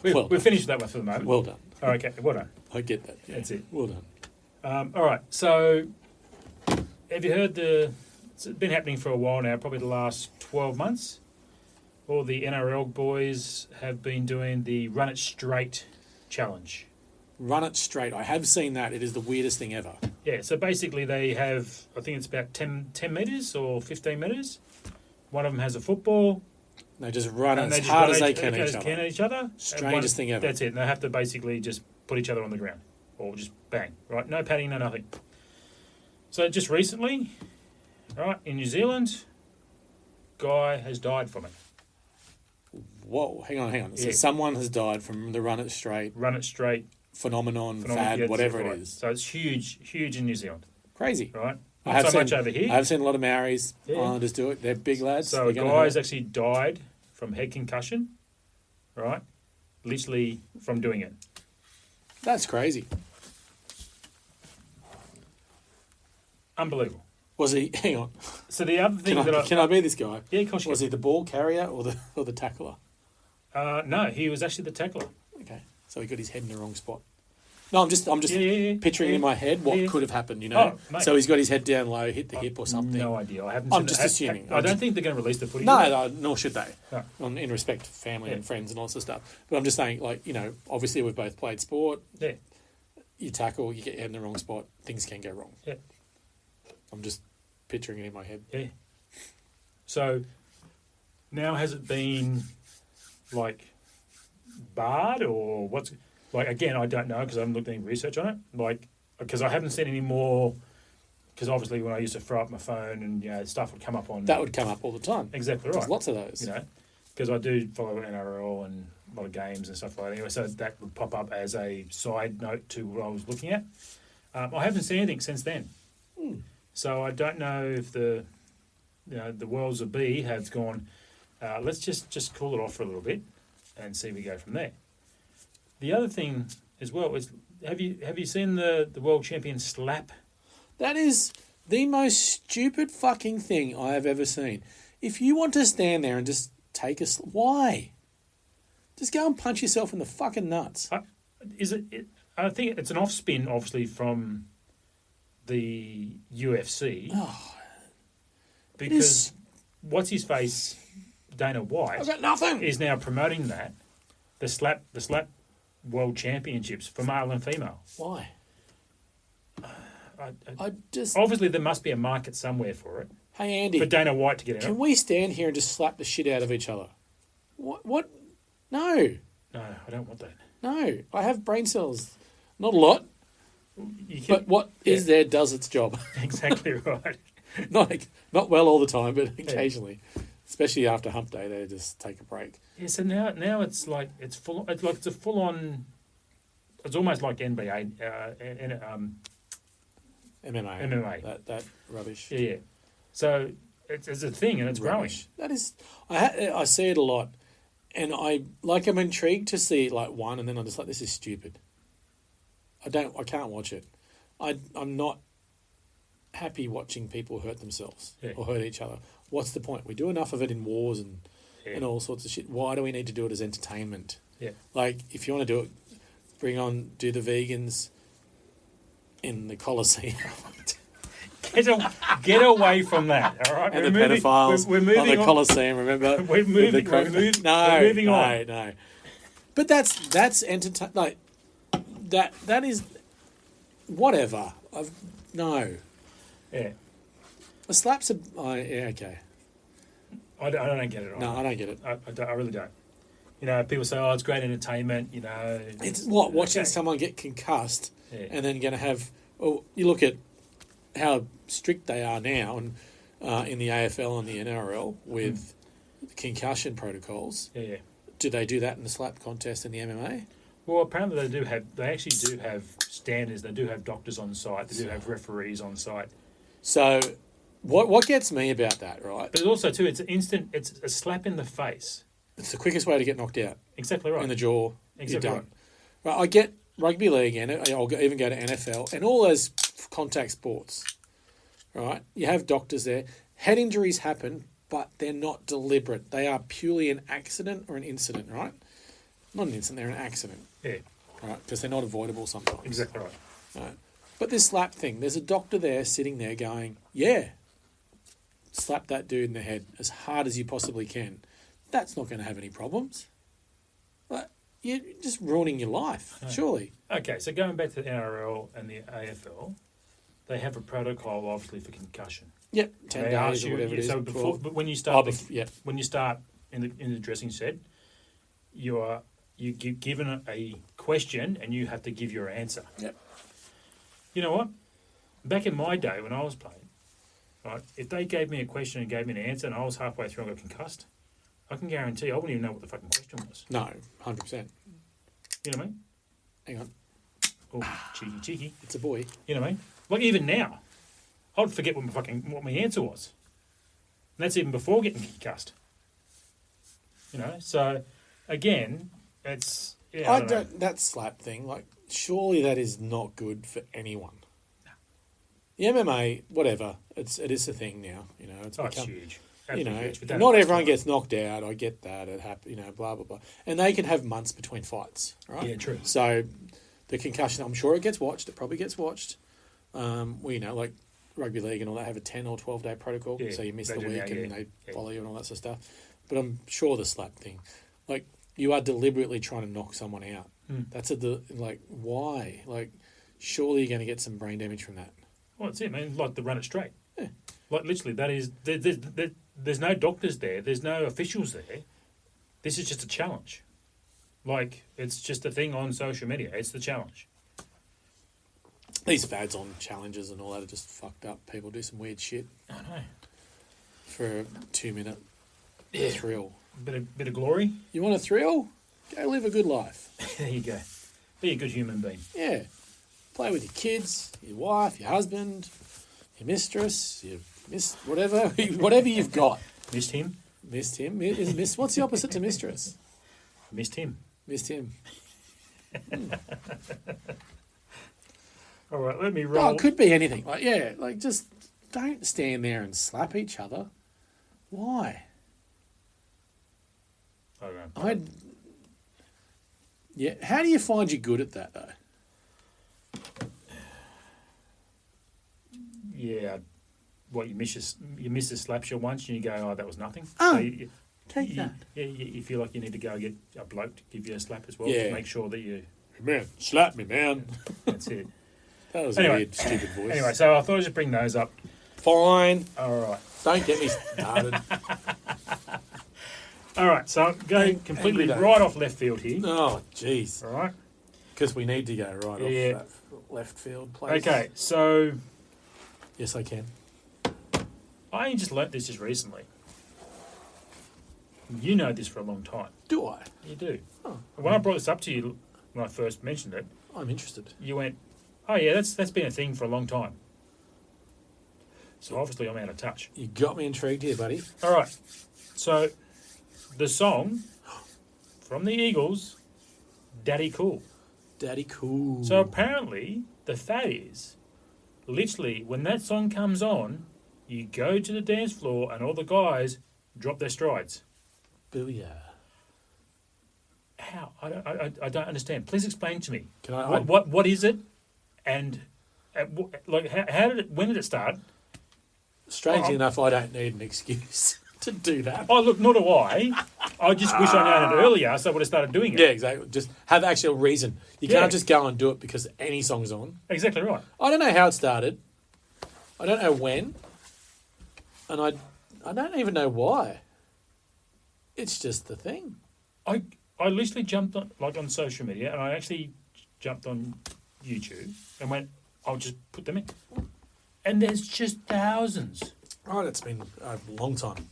We'll done. finish that one for the moment. Well done. All right, okay. Well done. I get that. Yeah. That's it. Well done. All right. So, have you heard it's been happening for a while now, probably the last 12 months? All the NRL boys have been doing the Run It Straight challenge. Run it straight. I have seen that. It is the weirdest thing ever. Yeah, so basically they have, I think it's about 10 metres or 15 metres. One of them has a football. They just run and as they just hard run as they can at each other. Strangest thing ever. That's it. And they have to basically just put each other on the ground. Or just bang, right? No padding, no nothing. So just recently, right, in New Zealand, guy has died from it. Whoa, hang on. So Yeah. someone has died from the Run It Straight Run It Straight. phenomenon, Yeah, fad, that's whatever right. it is. So it's huge in New Zealand, Crazy. right? I Not have so seen, much over here. I have seen a lot of Maoris Yeah. Islanders do it. They're big lads. So a They're gonna guy has hurt. actually died from head concussion, right? Literally from doing it. That's crazy. Unbelievable. Was he? Hang on. So the other thing Can I be this guy? Yeah, of course you Was can. he the ball carrier or the tackler? No, he was actually the tackler. Okay, so he got his head in the wrong spot. No, I'm just Yeah. picturing Yeah. in my head what Yeah. could have happened. You know, Oh, mate. so he's got his head down low, hit the hip or something. No idea. I haven't. I'm seen just it. assuming. I don't think they're going to release the footage. No, nor should they. No. In respect to family Yeah. and friends and all sorts of stuff. But I'm just saying, like, you know, obviously we've both played sport. Yeah. You tackle, you get your head in the wrong spot, things can go wrong. Yeah. I'm just picturing it in my head. Yeah. So now has it been like barred or what's like again? I don't know because I haven't looked at any research on it. Like because I haven't seen any more. Because obviously when I used to throw up my phone and stuff would come up on That would come up all the time. exactly right. There's lots of those. You know, because I do follow NRL and a lot of games and stuff like that. Anyway, so that would pop up as a side note to what I was looking at. I haven't seen anything since then. So I don't know if the Worlds of B have gone, let's just cool it off for a little bit and see if we go from there. The other thing as well is, have you seen the world champion slap? That is the most stupid fucking thing I have ever seen. If you want to stand there and just take a... Why? Just go and punch yourself in the fucking nuts. I think it's an off spin, obviously, from the UFC. Because what's his face, Dana White, I've got nothing. is now promoting that the slap world championships for male and female. Why? I just... obviously there must be a market somewhere for it Hey, Andy, for Dana White to get in. can we stand here and just slap the shit out of each other? What? No. No, I don't want that. No. I have brain cells. Not a lot, You can, but what is there does its job. exactly right. Not well all the time, but occasionally. Especially after hump day, they just take a break. Yeah, so now it's like it's full. It's like it's a full on. It's almost like NBA. MMA. That rubbish. Yeah. So it's a thing and it's Rubbish. That is, I see it a lot, and I'm intrigued to see like one, and then I'm just like, this is stupid. I can't watch it. I'm not happy watching people hurt themselves or hurt each other. What's the point? We do enough of it in wars and all sorts of shit. Why do we need to do it as entertainment? Yeah. Like, if you want to do it, do the vegans in the Colosseum. Get away from that, all right? And the pedophiles We're moving on the on. Colosseum, remember? We're moving. We're moving on. No. But that's entertain. Like that is whatever. No. Yeah. The slaps are. Yeah, okay. I don't get it. No, I don't get it. I really don't. You know, people say, "Oh, it's great entertainment." You know, It's watching okay. someone get concussed, Yeah. and then going to have. Oh, you look at how strict they are now, and in the AFL and the NRL with concussion protocols. Yeah. Do they do that in the slap contest in the MMA? Well, apparently they do have. They actually do have standards. They do have doctors on site. They do have referees on site. So, what gets me about that, right? But also too, it's instant. It's a slap in the face. It's the quickest way to get knocked out. Exactly right. In the jaw. Exactly you're done. Right, I get rugby league and I'll even go to NFL and all those contact sports. Right, you have doctors there. Head injuries happen, but they're not deliberate. They are purely an accident or an incident. Right, not an incident; they're an accident. Yeah, Right, because they're not avoidable sometimes. exactly right. Right. But this slap thing, there's a doctor there sitting there going, yeah, slap that dude in the head as hard as you possibly can. That's not going to have any problems. Like, you're just ruining your life, surely. Okay, so going back to the NRL and the AFL, they have a protocol obviously for concussion. Yep, 10 They days ask or you, whatever it is. so before, 12. but when you Oh, start, yep. when you start in the dressing shed, you're given a question and you have to give your answer. Yep. You know what? Back in my day when I was playing, right, if they gave me a question and gave me an answer and I was halfway through and got concussed, I can guarantee I wouldn't even know what the fucking question was. No, 100%. You know what I mean? Hang on. Oh, cheeky. It's a boy. You know what I mean? Like even now, I'd forget what my answer was. And that's even before getting concussed. You know, so again, it's I don't know. That slap thing, like, surely that is not good for anyone. The MMA, whatever, it is a thing now. You know, it's It's become, huge. you know, Absolutely huge. But that not applies everyone to gets knocked out. I get that. It happens, you know, blah, blah, blah. And they can have months between fights, right? Yeah, true. So the concussion, I'm sure it gets watched. It probably gets watched. Well, you know, like rugby league and all that have a 10 or 12-day protocol. Yeah, So you miss they the do week now, and yeah. they Yeah. follow you and all that sort of stuff. But I'm sure the slap thing, like, you are deliberately trying to knock someone out. That's like, why? Like, surely you're going to get some brain damage from that. Well, that's it, man. Like the run it straight. Yeah. Like literally, that is. There's no doctors there. There's no officials there. This is just a challenge. Like it's just a thing on social media. It's the challenge. These fads on challenges and all that are just fucked up. People do some weird shit I know. for a 2-minute thrill. Bit of glory. You want a thrill? Go live a good life. There you go. Be a good human being. Yeah. Play with your kids, your wife, your husband, your mistress, your whatever, whatever you've got. Missed him. Missed him. What's the opposite to mistress? Missed him. Missed him. All right, let me Oh, roll. it could be anything. Like, yeah, like just don't stand there and slap each other. Why? I don't know. Yeah. How do you find you're good at that though? Yeah. What you miss a slap shot once and you go, oh, that was nothing. Oh, So you that. Yeah, you feel like you need to go get a bloke to give you a slap as well. Yeah. To make sure that you. Man, slap me, man. That's it. That was Anyway. a weird, stupid voice. Anyway, so I thought I'd just bring those up. Fine. All right. Don't get me started. All right, so I'm going completely Angry Dave. right off left field here. Oh, jeez. All right. Because we need to go right Yeah. off that left field place. Okay, so Yes, I can. I only just learnt this just recently. You know this for a long time. Do I? You do. Oh. When I brought this up to you when I first mentioned it, I'm interested. you went, "Oh yeah, that's been a thing for a long time." So obviously I'm out of touch. You got me intrigued here, buddy. All right. So the song from the Eagles, "Daddy Cool." Daddy cool. So apparently the fad is, literally, when that song comes on, you go to the dance floor and all the guys drop their strides. Booyah. How? I don't understand. Please explain to me. Can I? What is it? And like how did it? When did it start? Strangely enough, I don't need an excuse to do that. Oh look, nor do I. I just wish I'd known it earlier, so I would have started doing it. Yeah, exactly. Just have actual reason. You Yeah. can't just go and do it because any song's on. Exactly right. I don't know how it started. I don't know when. And I don't even know why. It's just the thing. I literally jumped on social media, and I actually jumped on YouTube and went, I'll just put them in. And there's just thousands. Right, it's been a long time.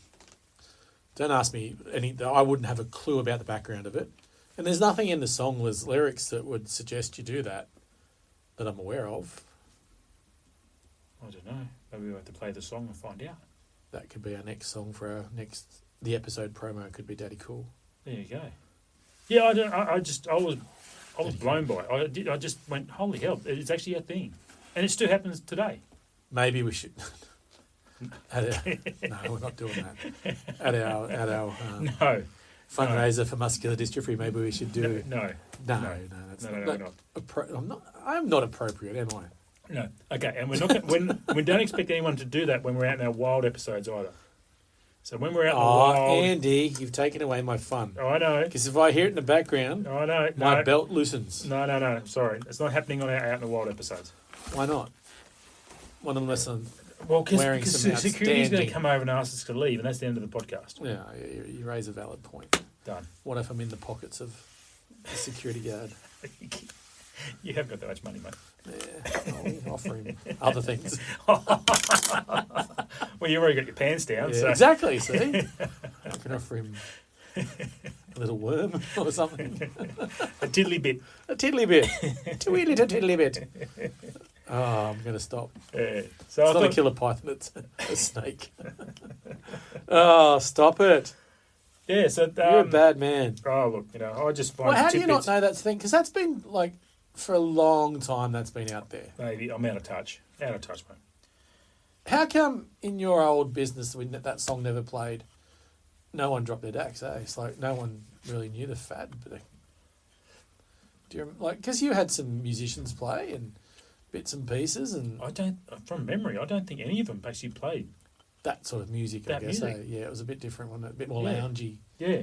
Don't ask me I wouldn't have a clue about the background of it. And there's nothing in the song's lyrics that would suggest you do that I'm aware of. I don't know. Maybe we'll have to play the song and find out. That could be our next song for the episode promo could be Daddy Cool. There you go. Yeah, I was I was blown by it. I just went, holy hell, it's actually a thing. And it still happens today. Maybe we should. No, we're not doing that. At our No. fundraiser for muscular dystrophy, maybe we should do. No. That's we're not. I'm not appropriate, am I? No. Okay, and we're not. We don't expect anyone to do that when we're out in our wild episodes either. So when we're out in the wild, Andy, you've taken away my fun. I know. Because if I hear it in the background, I know. my belt loosens. No. Sorry, it's not happening on our out in the wild episodes. Why not? One unless I'm Well, wearing because some security's going to outstanding- come over and ask us to leave, and that's the end of the podcast. Yeah, you raise a valid point. Done. What if I'm in the pockets of the security guard? You haven't got that much money, mate. Yeah, I'll offer him other things. Well, you've already got your pants down. Yeah, So. exactly, see? I can offer him a little worm or something. A tiddly bit. A tiddly bit. Too little tiddly bit. Oh, I'm going to stop. So It's not a killer python, it's a snake. Oh, stop it. Yeah, so... You're a bad man. Oh, look, I just find Well, how do you not tidbits- know that's the thing? Because that's been, like, for a long time that's been out there. Maybe. I'm out of touch. Mate. How come in your old business when that song never played, no one dropped their dax, eh? It's like no one really knew the fad. But do you like because you had some musicians play and bits and pieces and From memory, I don't think any of them actually played. that sort of music? I That guess. music. Eh? Yeah, it was a bit different, wasn't it? A bit more Yeah. loungy. Yeah.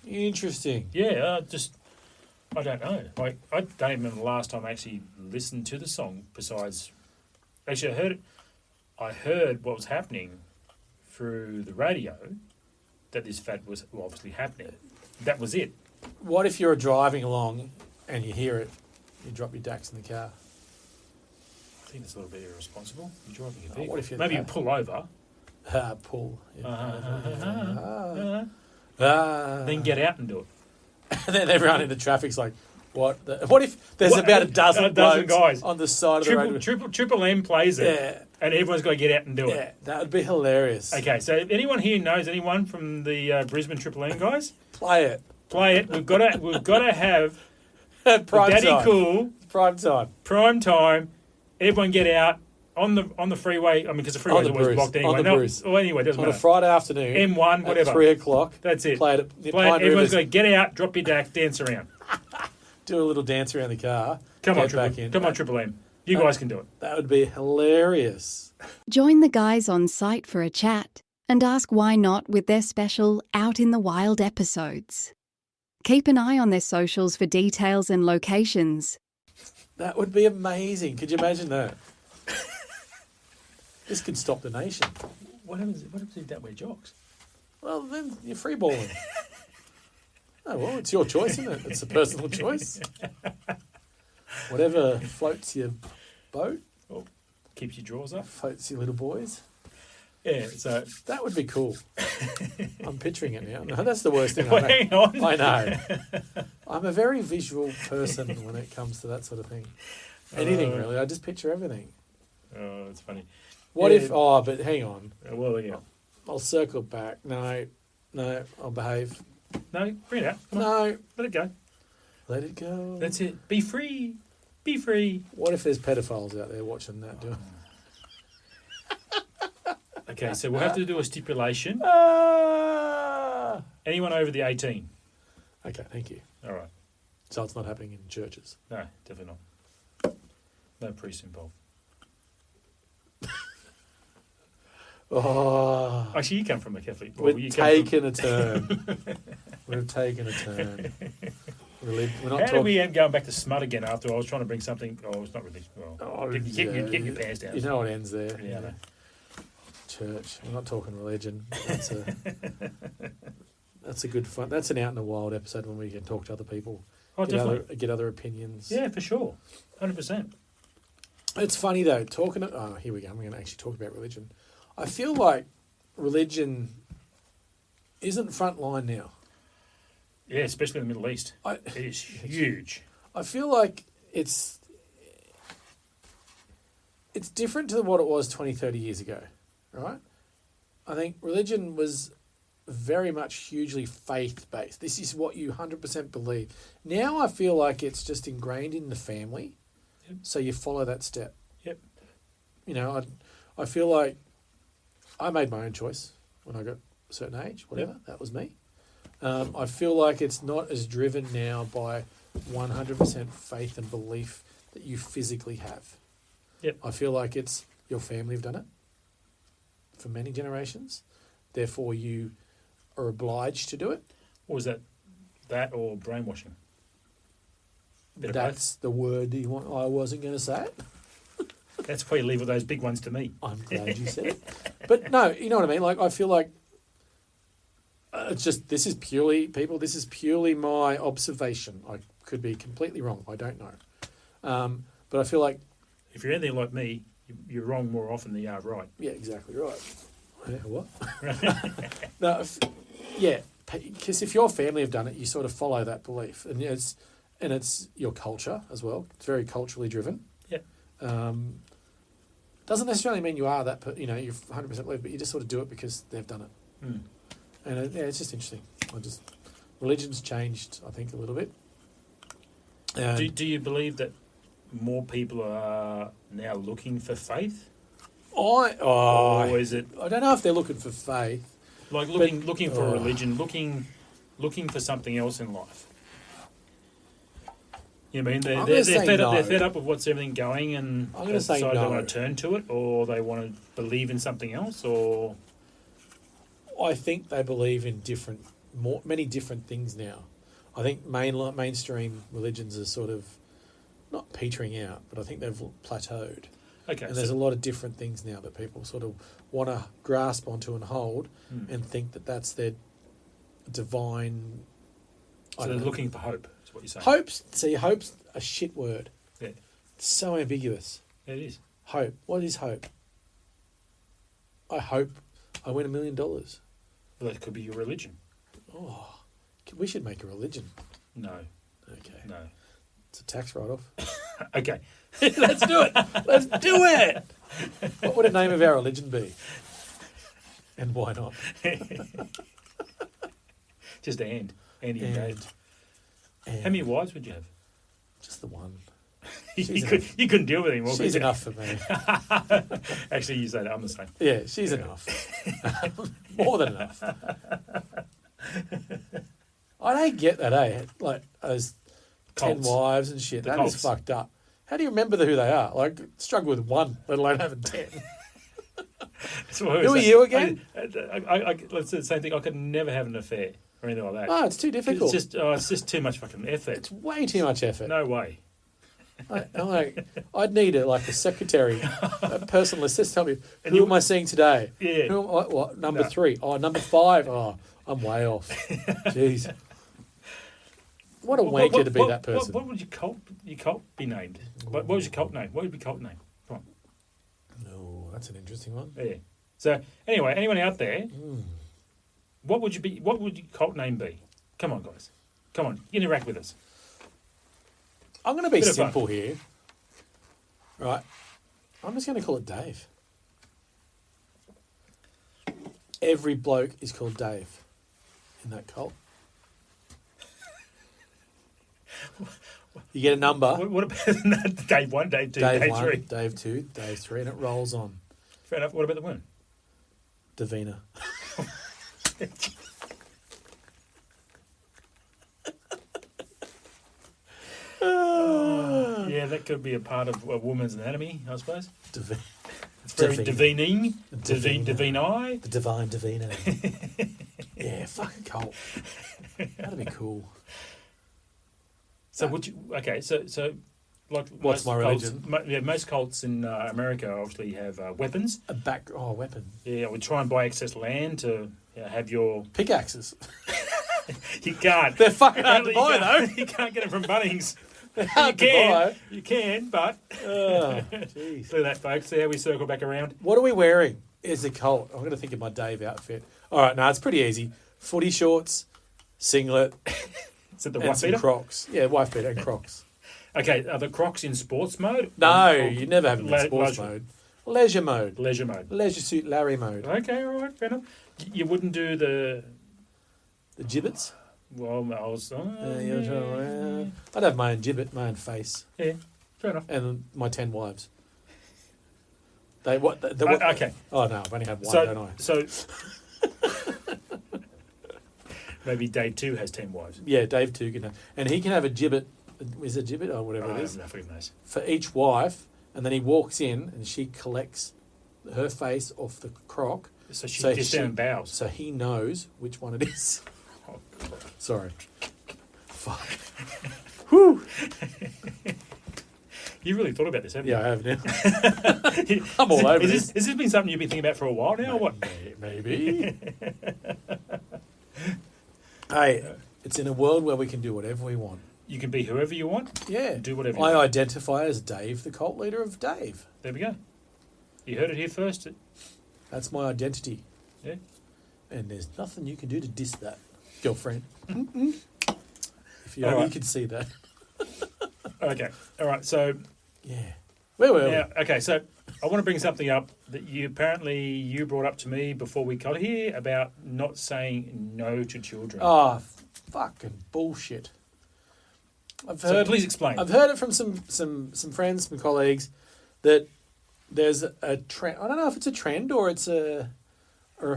Interesting. Yeah, I don't know. Like, I don't even remember the last time I actually listened to the song. Besides, actually, I heard what was happening through the radio. That this fad was obviously happening. That was it. What if you're driving along and you hear it? You drop your dax in the car. I think it's a little bit irresponsible. You're driving a Oh, vehicle. what if you're Maybe the you pull over, Pull. Yeah. then get out and do it. And then everyone in the traffic's like, what? What if there's about a dozen blokes guys on the side of the road? Triple M plays it, Yeah, and everyone's got to get out and do it. yeah, that would be hilarious. Okay, so if anyone here knows anyone from the Brisbane Triple M guys, Play it. play it. We've got to have Prime Daddy time. Cool Prime time. prime time. Everyone get out on the freeway. I mean, because the freeway's the always Bruce. blocked anyway. On the Bruce. Well, anyway, it doesn't On a matter. Friday afternoon. M1, at whatever. 3 o'clock. That's it. Play it at Play it. Pine Everyone's Rivers. got to get out, drop your dack, dance around. Do a little dance around the car. Come on, get back in. Triple M. You guys can do it. That would be hilarious. Join the guys on site for a chat and ask why not with their special Out in the Wild episodes. Keep an eye on their socials for details and locations. That would be amazing. Could you imagine that? This could stop the nation. What happens if you don't wear jocks? Well, then you're free balling. Oh, well, it's your choice, isn't it? It's a personal choice. Whatever floats your boat, Keeps your drawers up. floats your little boys. Yeah, so... That would be cool. I'm picturing it now. No, that's the worst thing Well, I hang on. know. I know. I'm a very visual person when it comes to that sort of thing. Anything, really. I just picture everything. Oh, that's funny. What Yeah. if... Oh, but hang on. Well, yeah. I'll circle back. No, I'll behave. No, bring it out. Come on. No, Let it go. let it go. That's it. Be free. Be free. What if there's pedophiles out there watching that doing? Okay, so we'll have to do a stipulation. Ah! Anyone over the 18? Okay, thank you. All right. So it's not happening in churches. No, definitely not. No priests involved. Oh, Actually, you come from a Catholic. Well, we've you come from- taken a turn. We've taken a turn. We're not How talking. did we end going back to smut again after I was trying to bring something? Oh, it's not really. Well, Oh, get your pants down. You know what ends there. Yeah, I know. Church. We're not talking religion. That's a good fun. That's an out in the wild episode when we can talk to other people, Oh, definitely. get other opinions. Yeah, for sure. 100%. It's funny though. Here we go. I'm going to actually talk about religion. I feel like religion isn't front line now. Yeah, especially in the Middle East. It is huge. I feel like it's different to what it was 20, 30 years ago, right? I think religion was very much hugely faith-based. This is what you 100% believe. Now I feel like it's just ingrained in the family, so you follow that step. Yep. You know, I feel like I made my own choice when I got a certain age, whatever. That was me. I feel like it's not as driven now by 100% faith and belief that you physically have. Yep. I feel like it's your family have done it for many generations. Therefore, you are obliged to do it. Or was that or brainwashing? Bit of That's the word that you want. I wasn't going to say it. both. That's why you leave all those big ones to me. I'm glad you said it. But no, you know what I mean? Like, I feel like it's just, this is purely my observation. I could be completely wrong. I don't know. But I feel like, If you're anything like me, you're wrong more often than you are right. yeah, exactly right. Yeah, what? No, yeah, because if your family have done it, you sort of follow that belief, and it's your culture as well. It's very culturally driven. Yeah. Doesn't necessarily mean you are that. You're 100% believe, but you just sort of do it because they've done it. Mm. And it's just interesting. Religion's changed, I think, a little bit. Do you believe that more people are now looking for faith? Or is it I don't know if they're looking for faith. like looking for a religion, looking for something else in life? You know what I mean? They're fed up with what's everything going, and I'm gonna say decide no. they want to turn to it, or they want to believe in something else, or I think they believe in many different things now. I think mainstream religions are sort of not petering out, but I think they've plateaued. okay. And there's a lot of different things now that people sort of want to grasp onto and hold, and think that that's their divine. So they're looking for hope. Is what you're saying? Hope's a shit word. Yeah, It's so ambiguous. it is. Hope. What is hope? I hope I win $1 million. Well, that could be your religion. Oh, we should make a religion. No, Okay. no. It's a tax write-off. Okay. Let's do it. Let's do it. What would the name of our religion be? And why not? Just Andy and Dave. And How many wives would you have? just the one. You couldn't deal with him. She's enough for me. Actually, you say that. I'm the same. Yeah, she's enough. More than enough. I don't get that, eh? Like those 10 Cults. wives and shit. The That cults. is fucked up. How do you remember who they are? Like, struggle with one, let alone having 10. So what I Who was are saying- you again? Let's do the same thing. I could never have an affair or anything like that. Oh, it's too difficult. It's just too much fucking effort. It's way too much effort. No way. I'd need a secretary, a personal assistant. Tell me, And who you- am I seeing today? Yeah. What number No. 3? Oh, number 5. Oh, I'm way off. Jeez. What a wanker to be that person. What would your cult be named? What was your cult name? What would be cult name? Come on. No, that's an interesting one. Yeah. So anyway, anyone out there, Hmm. what would your cult name be? Come on, guys. Come on, interact with us. I'm going to be Bit of fun. simple here. Right. I'm just going to call it Dave. Every bloke is called Dave in that cult. You get a number. What about that? Day 1, Day 2, Dave Day 1, 3? Dave 2, Dave 3, and it rolls on. Fair enough. What about the women? Davina. Yeah, that could be a part of a woman's anatomy, I suppose. Davi- It's very Davina. divining. Divine. The divine Davina. Yeah, fucking cult. That'd be cool. So would you? Okay, so like What's most my cults- religion? most cults in America obviously have weapons. A weapon. Yeah, we try and buy excess land to have your. Pickaxes. You can't. They're fucking hard to You buy, can't- though. You can't get them from Bunnings. Hard to buy. You can, but Oh, jeez. do that, folks. See how we circle back around. What are we wearing? Is a cult. I'm going to think of my Dave outfit. All right, no, it's pretty easy. Footy shorts, singlet, Is it the and wife some beater? Crocs. Yeah, wife beater and Crocs. Okay, are the Crocs in sports mode? No, Or you never have them in sports leisure? mode. Leisure mode. Leisure mode. Leisure suit Larry mode. Okay, all right, fair enough. You wouldn't do the... The gibbets. Well, I was... I'd have my own gibbet, my own face, Yeah, fair enough. and my 10 wives. They what? What Okay. Oh no, I've only had one, don't I? So... Maybe Dave too has 10 wives. Yeah, Dave too can have, and he can have a gibbet. Is it a gibbet or whatever it is? I don't know. For each wife, and then he walks in and she collects her face off the crock, So she gets down and bows. so he knows which one it is. Oh, God. Sorry. Fuck. Whew. You really thought about this, haven't Yeah, I have now. I'm all over this. Has this been something you've been thinking about for a while now, or what? Maybe. Hey, it's in a world where we can do whatever we want. You can be whoever you want. Yeah. Do whatever you I want. identify as Dave, the cult leader of Dave. There we go. You heard it here first. That's my identity. Yeah. And there's nothing you can do to diss that, girlfriend. If you All only right. could see that. Okay. All right. So Yeah. Where were now, okay. So I want to bring something up that you brought up to me before we got here about not saying no to children. we? Oh, fucking bullshit. So please explain. I've heard it from some friends, some colleagues, that there's a trend. I don't know if it's a trend or it's a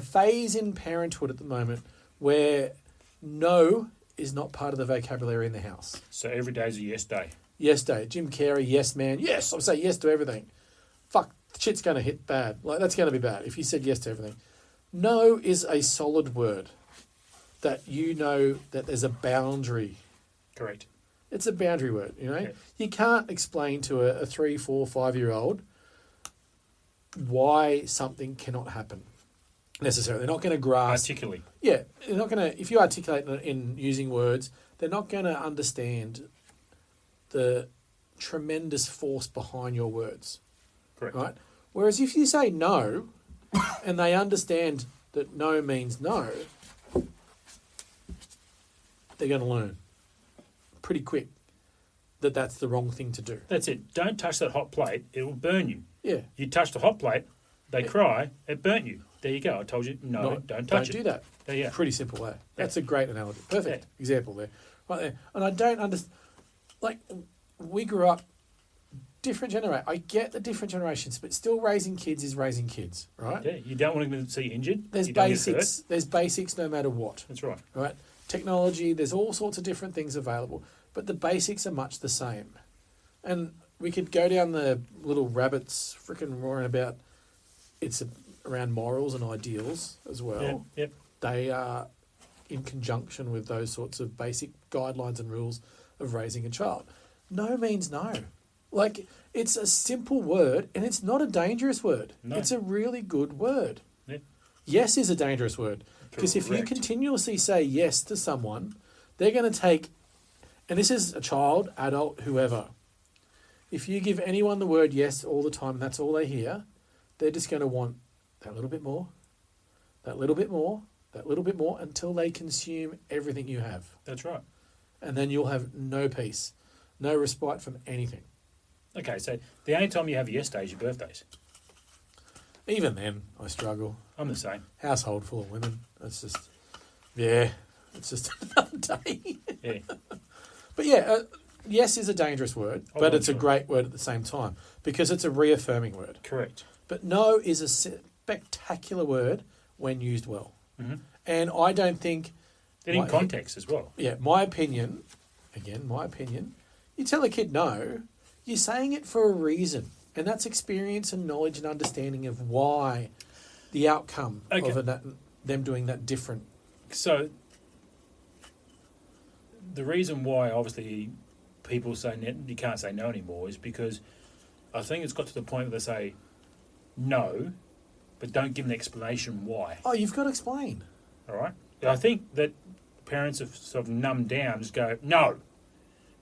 phase in parenthood at the moment where no is not part of the vocabulary in the house. So every day's a yes day. Yes day. Jim Carrey, yes man. Yes, I'm saying yes to everything. Fuck, shit's going to hit bad. Like, that's going to be bad if you said yes to everything. No is a solid word that you know that there's a boundary. Correct. It's a boundary word, you know? Yeah. You can't explain to a 3, 4, 5-year-old why something cannot happen necessarily. They're not going to grasp. Articulately. Yeah, they're not going to, if you articulate in using words, they're not going to understand the tremendous force behind your words, Correct. right? Whereas if you say no and they understand that no means no, they're going to learn pretty quick that that's the wrong thing to do. That's it. Don't touch that hot plate. It will burn you. Yeah. You touch the hot plate, they cry, it burnt you. There you go. I told you, no, don't touch do it. that. There you go. Pretty simple, eh? That's a great analogy. Perfect example there. Right there. And I don't understand, like, we grew up different generation. I get the different generations, but still raising kids is raising kids, right? Yeah, you don't want them to see injured. There's You don't get basics. hurt. There's basics no matter what, That's right. right? Technology, there's all sorts of different things available, but the basics are much the same. And we could go down the little rabbits freaking roaring about it's around morals and ideals as well. Yep. They are in conjunction with those sorts of basic guidelines and rules of raising a child. No means no. Like, it's a simple word and it's not a dangerous word. No. It's a really good word. Yep. Yes is a dangerous word. Because if you Correct. continuously say yes to someone, they're going to take, and this is a child, adult, whoever. If you give anyone the word yes all the time and that's all they hear, they're just going to want that little bit more, that little bit more, that little bit more until they consume everything you have. That's right. And then you'll have no peace, no respite from anything. Okay, so the only time you have yes days, your birthdays. Even then, I struggle. I'm the same. Household full of women. It's just, yeah, it's just another day. Yeah. But yeah, yes is a dangerous word, Oh, but I'm it's a sure. great word at the same time because it's a reaffirming word. Correct. But no is a spectacular word when used well. Mm-hmm. And I don't think... And in my- context as well. Yeah, my opinion, you tell a kid no, you're saying it for a reason. And that's experience and knowledge and understanding of why the outcome Okay. of them doing that different. So the reason why obviously people say you can't say no anymore is because I think it's got to the point where they say no, but don't give an explanation why. Oh, you've got to explain. All right? I think that parents have sort of numbed down, just go, no.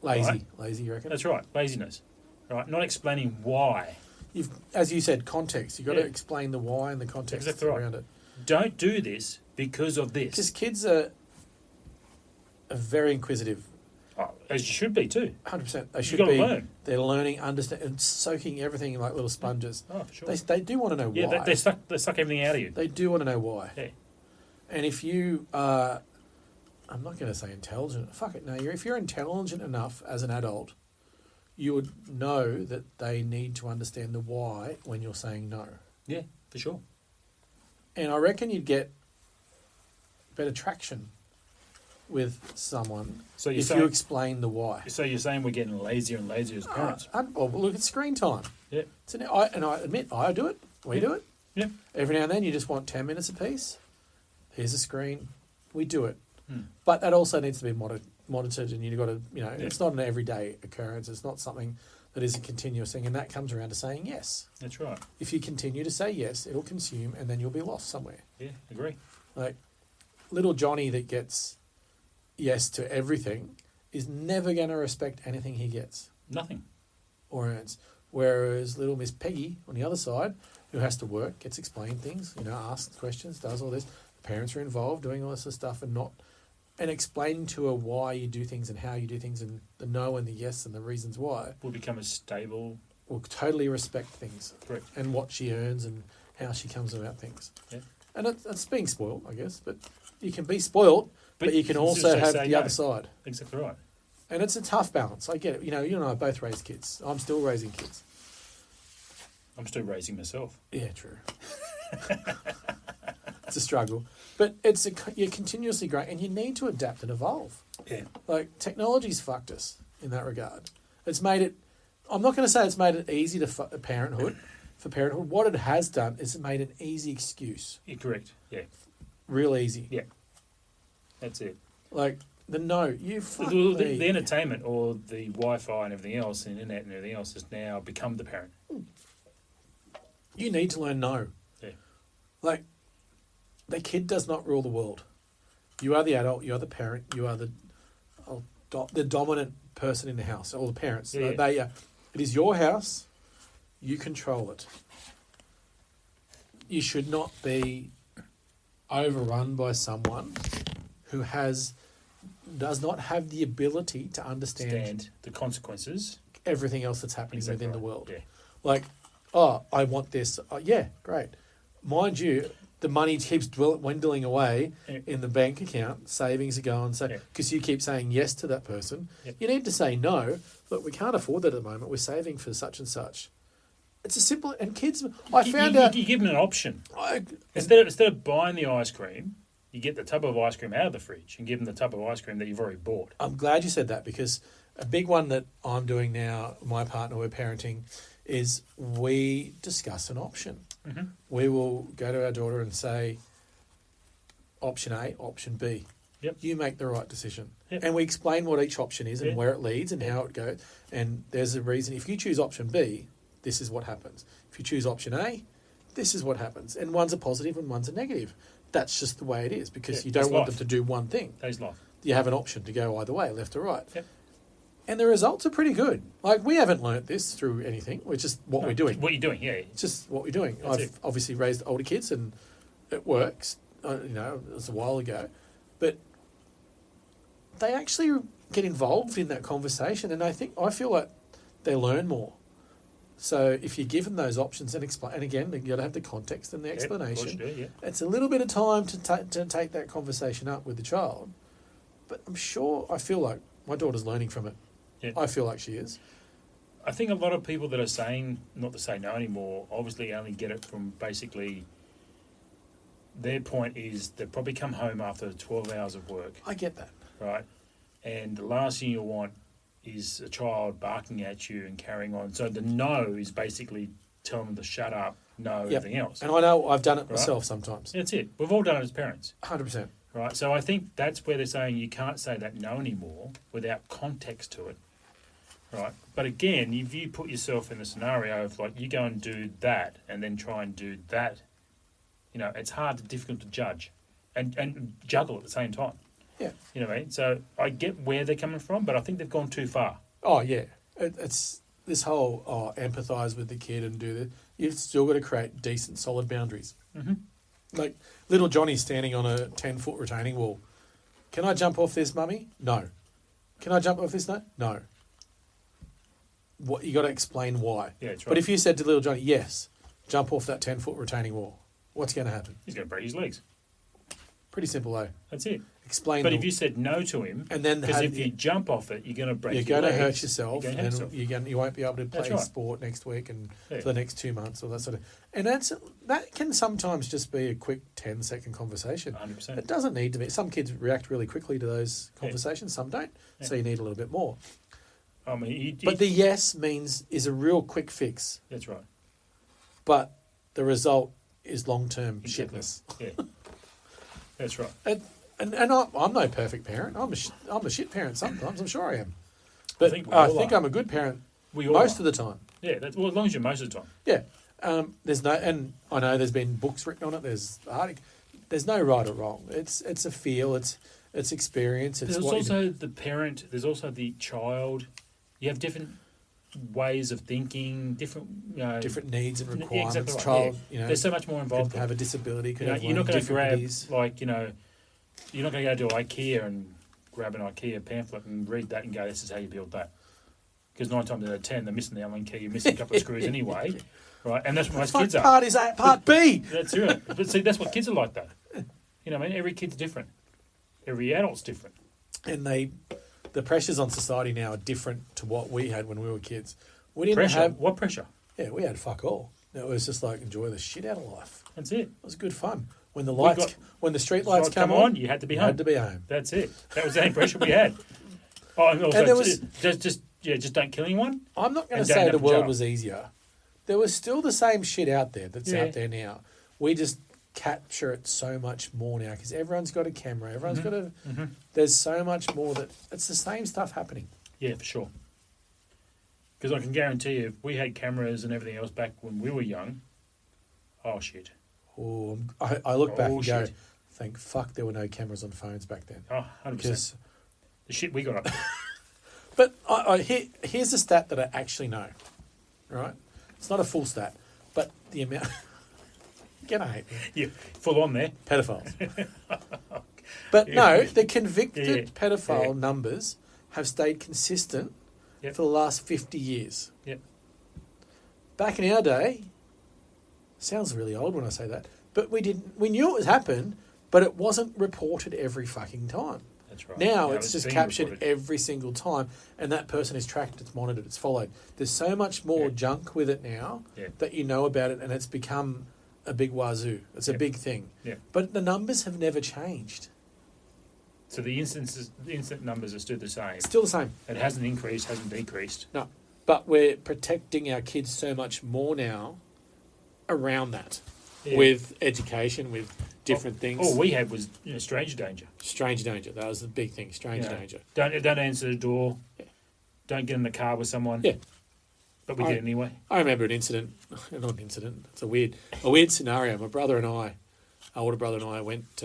Lazy. Right. Lazy, you reckon? That's right, laziness. Right? Not explaining why. You've, as you said, context. You've got Yeah. to explain the why and the context Exactly right. around it. Don't do this because of Because this. kids are very inquisitive. Oh, as you should be too. 100%. They You've should got to be. learn. They're learning, understand, and soaking everything in like little sponges. Oh, for sure. They do want to know Yeah, why. they suck everything out of you. They do want to know why. Yeah. And if you are, I'm not going to say intelligent. Fuck it. No, if you're intelligent enough as an adult, you would know that they need to understand the why when you're saying no. Yeah, for sure. And I reckon you'd get better traction with someone So if you explain the why. So you're saying we're getting lazier and lazier as parents? Well, look at screen time. Yeah. I admit, I do it. We do it. Yeah. Every now and then you just want 10 minutes apiece. Here's a screen. We do it. Hmm. But that also needs to be monitored, and you've got to, Yeah. it's not an everyday occurrence. It's not something that is a continuous thing, and that comes around to saying yes. That's right. If you continue to say yes, it'll consume, and then you'll be lost somewhere. Yeah, agree. Like little Johnny that gets yes to everything is never going to respect anything he gets Nothing. or earns. Whereas little Miss Peggy on the other side, who has to work, gets explained things, asks questions, does all this. The parents are involved doing all this sort of stuff and explaining to her why you do things and how you do things and the no and the yes and the reasons why. Will become a stable. Will totally respect things. Correct. And what she earns and how she comes about things. Yeah. And it's being spoiled, I guess, but you can be spoiled, but you can also have the other side. Exactly right. And it's a tough balance. I get it. You and I both raised kids. I'm still raising kids. I'm still raising myself. Yeah, true. It's a struggle. But you're continuously growing, and you need to adapt and evolve. Yeah. Like, technology's fucked us in that regard. It's made it... I'm not going to say it's made it easy to parenthood. For parenthood, what it has done is it made an easy excuse. You're correct. Yeah. Real easy. Yeah. That's it. Like, you fuck The me. entertainment or the Wi-Fi and everything else, and internet and everything else has now become the parent. You need to learn no. Yeah. Like, the kid does not rule the world. You are the adult. You are the parent. You are the dominant person in the house. All the parents. Yeah. It is your house. You control it. You should not be overrun by someone who does not have the ability to understand the consequences. everything else that's happening Exactly within the right. world. Yeah. Like, I want this. Yeah, great. Mind you, the money keeps dwindling away Yeah. in the bank account. Savings are going. So Yeah. because you keep saying yes to that person, Yeah. you need to say no. Look, we can't afford that at the moment. We're saving for such and such. It's a simple. And kids, I found out. You give them an option. I, Instead of buying the ice cream, you get the tub of ice cream out of the fridge and give them the tub of ice cream that you've already bought. I'm glad you said that, because a big one that I'm doing now, my partner, we're parenting, is we discuss an option. Mm-hmm. We will go to our daughter and say, option A, option B. Yep. You make the right decision. Yep. And we explain what each option is and Yeah. where it leads and how it goes. And there's a reason. If you choose option B, this is what happens. If you choose option A, this is what happens. And one's a positive and one's a negative. That's just the way it is, because Yeah, you don't that's want life. them to do one thing. That is life. You have an option to go either way, left or right. Yep. And the results are pretty good. Like, we haven't learnt this through anything. It's just what No, we're doing. What you're doing, yeah. It's just what we're doing. That's I've it. obviously raised older kids, and it works. It was a while ago. But they actually get involved in that conversation, and I feel like they learn more. So if you give them those options and explain, and again, you got to have the context and the Yeah, of course explanation. you do, yeah. It's a little bit of time to take that conversation up with the child, but I feel like my daughter's learning from it. Yeah. I feel like she is. I think a lot of people that are saying not to say no anymore obviously only get it from basically their point is they probably come home after 12 hours of work, I get that. right? And the last thing you want is a child barking at you and carrying on. So the no is basically telling them to shut up, no, Yep. everything else. And I know I've done it Right. myself sometimes. That's it. We've all done it as parents. 100%. Right, so I think that's where they're saying you can't say that no anymore without context to it, right? But again, if you put yourself in the scenario of like you go and do that and then try and do that, it's hard, difficult to judge and juggle at the same time. Yeah. You know what I mean? So I get where they're coming from, but I think they've gone too far. Oh, yeah. It's this whole empathise with the kid and do this. You've still got to create decent, solid boundaries. Mm-hmm. Like, little Johnny's standing on a 10-foot retaining wall. Can I jump off this, Mummy? No. Can I jump off this note? No. What you got to explain why. Yeah, that's right. But if you said to little Johnny, yes, jump off that 10-foot retaining wall, what's going to happen? He's going to break his legs. Pretty simple, though. That's it. Explain. But if you said no to him, and then because if you jump off it, you're going to break. you're your going to legs, hurt yourself, You're and going to hurt yourself. you won't be able to That's play right. sport next week and Yeah. for the next 2 months or that sort of. And that can sometimes just be a quick 10-second conversation. 100%. It doesn't need to be. Some kids react really quickly to those Yeah. conversations. Some don't. Yeah. So you need a little bit more. I mean, But the yes is a real quick fix. that's right. But the result is long-term Exactly. shitness. Yeah, that's right. And I'm no perfect parent. I'm a shit parent sometimes. I'm sure I am. But think we I all think are. I'm a good parent We all most are. of the time. Yeah, well, as long as you're most of the time. Yeah. There's no, and I know there's been books written on it. There's no right or wrong. It's a feel. It's experience. It's There's what you also the parent. There's also the child. You have different ways of thinking, different different needs and requirements. Exactly right. Child, yeah. There's so much more involved. could have a disability. Could have You're not going to grab difficulties. you're not going to go to IKEA and grab an IKEA pamphlet and read that and go, this is how you build that. Because 9 times out of 10, they're missing the Allen key. You're missing a couple of screws anyway, right? And that's what most What kids are. part is that? Part B. That's right. But see, that's what kids are like, though. You know, what I mean, every kid's different. Every adult's different. And the pressures on society now are different to what we had when we were kids. We didn't Pressure. have. What pressure? Yeah, we had fuck all. It was just like enjoy the shit out of life. That's it. It was good fun. When the We lights, got- when the street lights Come come on, you had to be you home. had to be home. That's it. That was the only pressure we had. Oh, and also, And there was- just don't kill anyone. I'm not going And to don't say have the to world jump. was easier. There was still the same shit out there that's Yeah. out there now. We just capture it so much more now because everyone's got a camera. Everyone's got a. Mm-hmm. There's so much more that it's the same stuff happening. Yeah, for sure. Because I can guarantee you, if we had cameras and everything else back when we were young, oh shit. Oh, I look back Oh, and go, shit. thank fuck there were no cameras on phones back then. Oh, 100%. Because, The shit we got up to. but here's a stat that I actually know. Right, it's not a full stat, but the amount. You're gonna hate me. Yeah, full on there. Pedophiles. But no, the convicted Yeah. pedophile Yeah. numbers have stayed consistent Yep. for the last 50 years. Yep. Back in our day, sounds really old when I say that, but we knew it was happened, but it wasn't reported every fucking time. That's right. Now Yeah, it's just being captured reported. every single time, and that person is tracked, it's monitored, it's followed. There's so much more Yeah. junk with it now Yeah. that you know about it, and it's become a big wazoo. It's a Yeah. big thing. Yeah. But the numbers have never changed. So the incident numbers are still the same. It's still the same. It hasn't increased, hasn't decreased. No, but we're protecting our kids so much more now around that Yeah. with education, with different things. All we had was stranger danger. Strange danger. That was the big thing. Strange You know, danger. Don't answer the door. Yeah. Don't get in the car with someone. Yeah. But we did anyway. I remember an incident. Not an incident. It's a weird scenario. My brother and I, our older brother and I, went.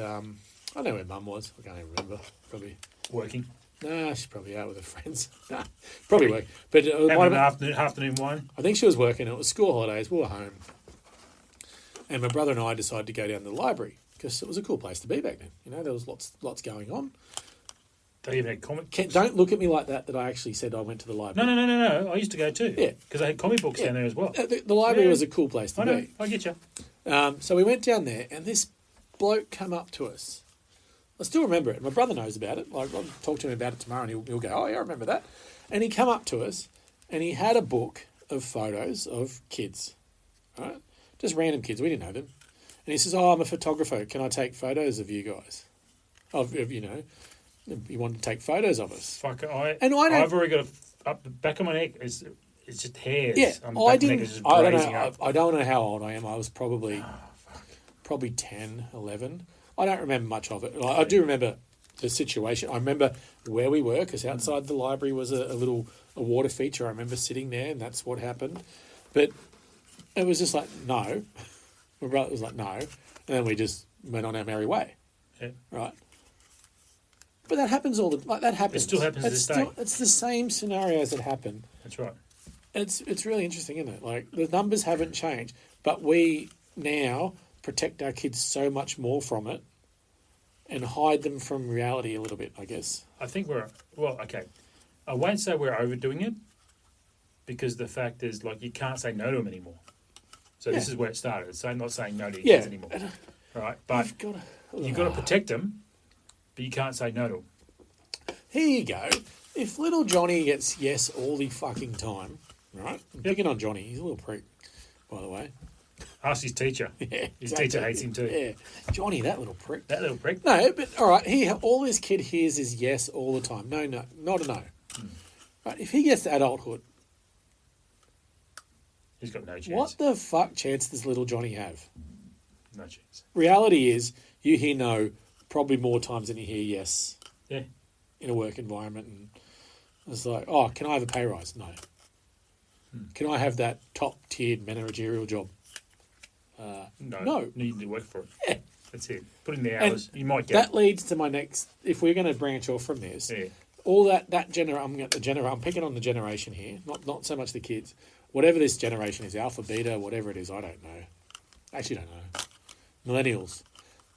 I don't know where Mum was. I can't even remember. Probably. Working. Nah, she's probably out with her friends. Nah, probably work. But it might Having have an been- afternoon wine. I think she was working. It was school holidays. We were home. And my brother and I decided to go down to the library because it was a cool place to be back then. You know, there was lots going on. They even had comic. Don't look at me like that I actually said I went to the library. No. I used to go too. Yeah. Because they had comic books Yeah. down there as well. The library Yeah. was a cool place to I know. be. I get you. So we went down there and this bloke came up to us. I still remember it. My brother knows about it. Like, I'll talk to him about it tomorrow and he'll go, oh, yeah, I remember that. And he came up to us and he had a book of photos of kids, right? Just random kids. We didn't know them. And he says, oh, I'm a photographer. Can I take photos of you guys? Of you know, you want to take photos of us. Fuck. And I don't- I've already got up the back of my neck. It's just hairs. Yeah, on the I back of my neck didn't. is just I don't blazing know. up. I don't know how old I am. I was probably 10, 11. I don't remember much of it. I do remember the situation. I remember where we were because outside the library was a water feature. I remember sitting there, and that's what happened. But it was just like no. My brother was like no, and then we just went on our merry way. Yeah. Right. But that happens that happens. It still happens to It's this day. It's the same scenarios that happen. That's right. It's really interesting, isn't it? Like the numbers haven't changed, but we now protect our kids so much more from it, and hide them from reality a little bit, I guess. I think okay. I won't say we're overdoing it because the fact is, like, you can't say no to them anymore. So this Yeah. is where it started. So I'm not saying no to your Yeah. kids anymore. Right? But You've you've got to protect them, but you can't say no to them. Here you go. If little Johnny gets yes all the fucking time, right? I'm picking on Johnny. He's a little prick, by the way. Ask his teacher. Yeah, His exactly. teacher hates him too. Yeah, Johnny, that little prick. That little prick. No, but all right. All this kid hears is yes all the time. No, not a no. Right? If he gets to adulthood, He's got no chance. what the fuck chance does little Johnny have? No chance. Reality is, you hear no probably more times than you hear yes. Yeah. In a work environment, and it's like, oh, can I have a pay rise? No. Can I have that top tiered managerial job? No. You need to work for it. Yeah. That's it. Put in the And hours. You might get That leads to my next. If we're going to branch off from this, Yeah. all that I'm picking on the generation here, not so much the kids. Whatever this generation is, alpha, beta, whatever it is, I don't know. Actually, don't know. Millennials,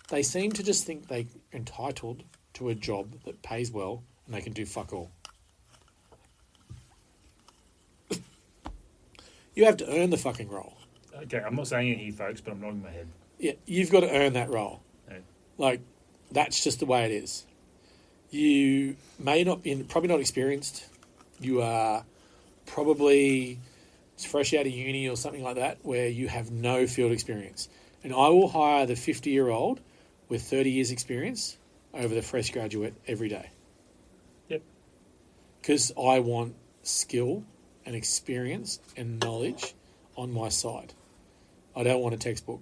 they seem to just think they're entitled to a job that pays well and they can do fuck all. You have to earn the fucking role. Okay, I'm not saying it here, folks, but I'm nodding my head. Yeah, you've got to earn that role. Yeah. Like, that's just the way it is. You may not be, probably not experienced. You are probably fresh out of uni or something like that, where you have no field experience. And I will hire the 50-year-old with 30 years experience over the fresh graduate every day. Yep. Because I want skill and experience and knowledge on my side. I don't want a textbook.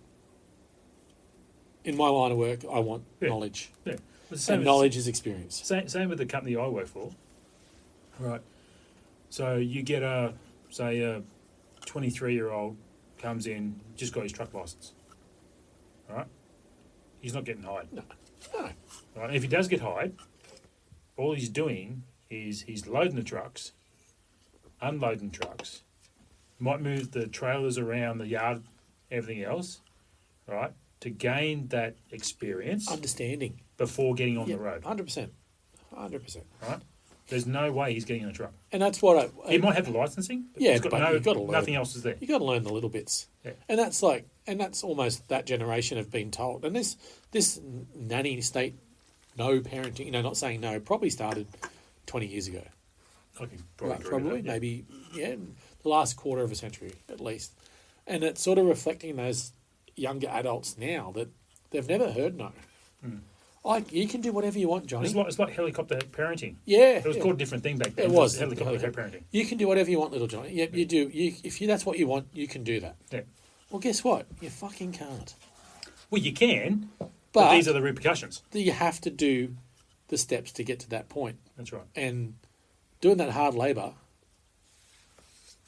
In my line of work, I want knowledge. Yeah. And knowledge is experience. Same with the company I work for. Right. So you get a 23-year-old comes in, just got his truck license. All right. He's not getting hired. No. Right. And if he does get hired, all he's doing is he's loading the trucks, unloading trucks, might move the trailers around the yard, everything else, right, to gain that experience Understanding. before getting on the road. 100%. 100%. Right? There's no way he's getting in a truck. And that's what He might have the licensing, but Yeah, he's got but you've got to learn. nothing else is there. you got to learn the little bits. Yeah. And that's almost that generation have been told. And this nanny state, no parenting, not saying no, probably started 20 years ago. I can probably agree with Probably, that, yeah. maybe, the last quarter of a century at least. And it's sort of reflecting those younger adults now that they've never heard no. Like, you can do whatever you want, Johnny. It's like helicopter parenting. Yeah. It was called a different thing back then. It was. helicopter parenting. You can do whatever you want, little Johnny. Yep, you do. If that's what you want, you can do that. Yeah. Well, guess what? You fucking can't. Well, you can, But but these are the repercussions. you have to do the steps to get to that point. That's right. And doing that hard labour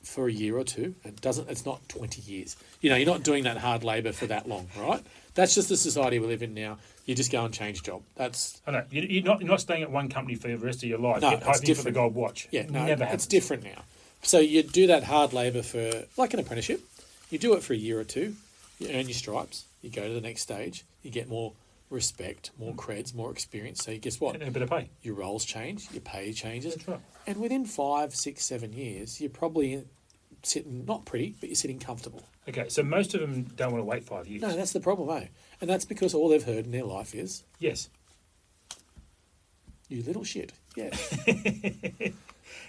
for a year or two, it's not 20 years. You're not doing that hard labour for that long, right? That's just the society we live in now. You just go and change job. That's I know. You're not staying at one company for the rest of your life. No, hoping it's for the different. gold watch. Yeah, no, Never it's happens. different now. So you do that hard labour for, like an apprenticeship. You do it for a year or two. You earn your stripes. You go to the next stage. You get more respect, more creds, more experience. So guess what? And a bit of pay. Your roles change. Your pay changes. That's right. And within 5, 6, 7 years, you're probably sitting, not pretty, but you're sitting comfortable. Okay, so most of them don't want to wait 5 years. No, that's the problem, eh? And that's because all they've heard in their life is, Yes, you little shit. Yeah.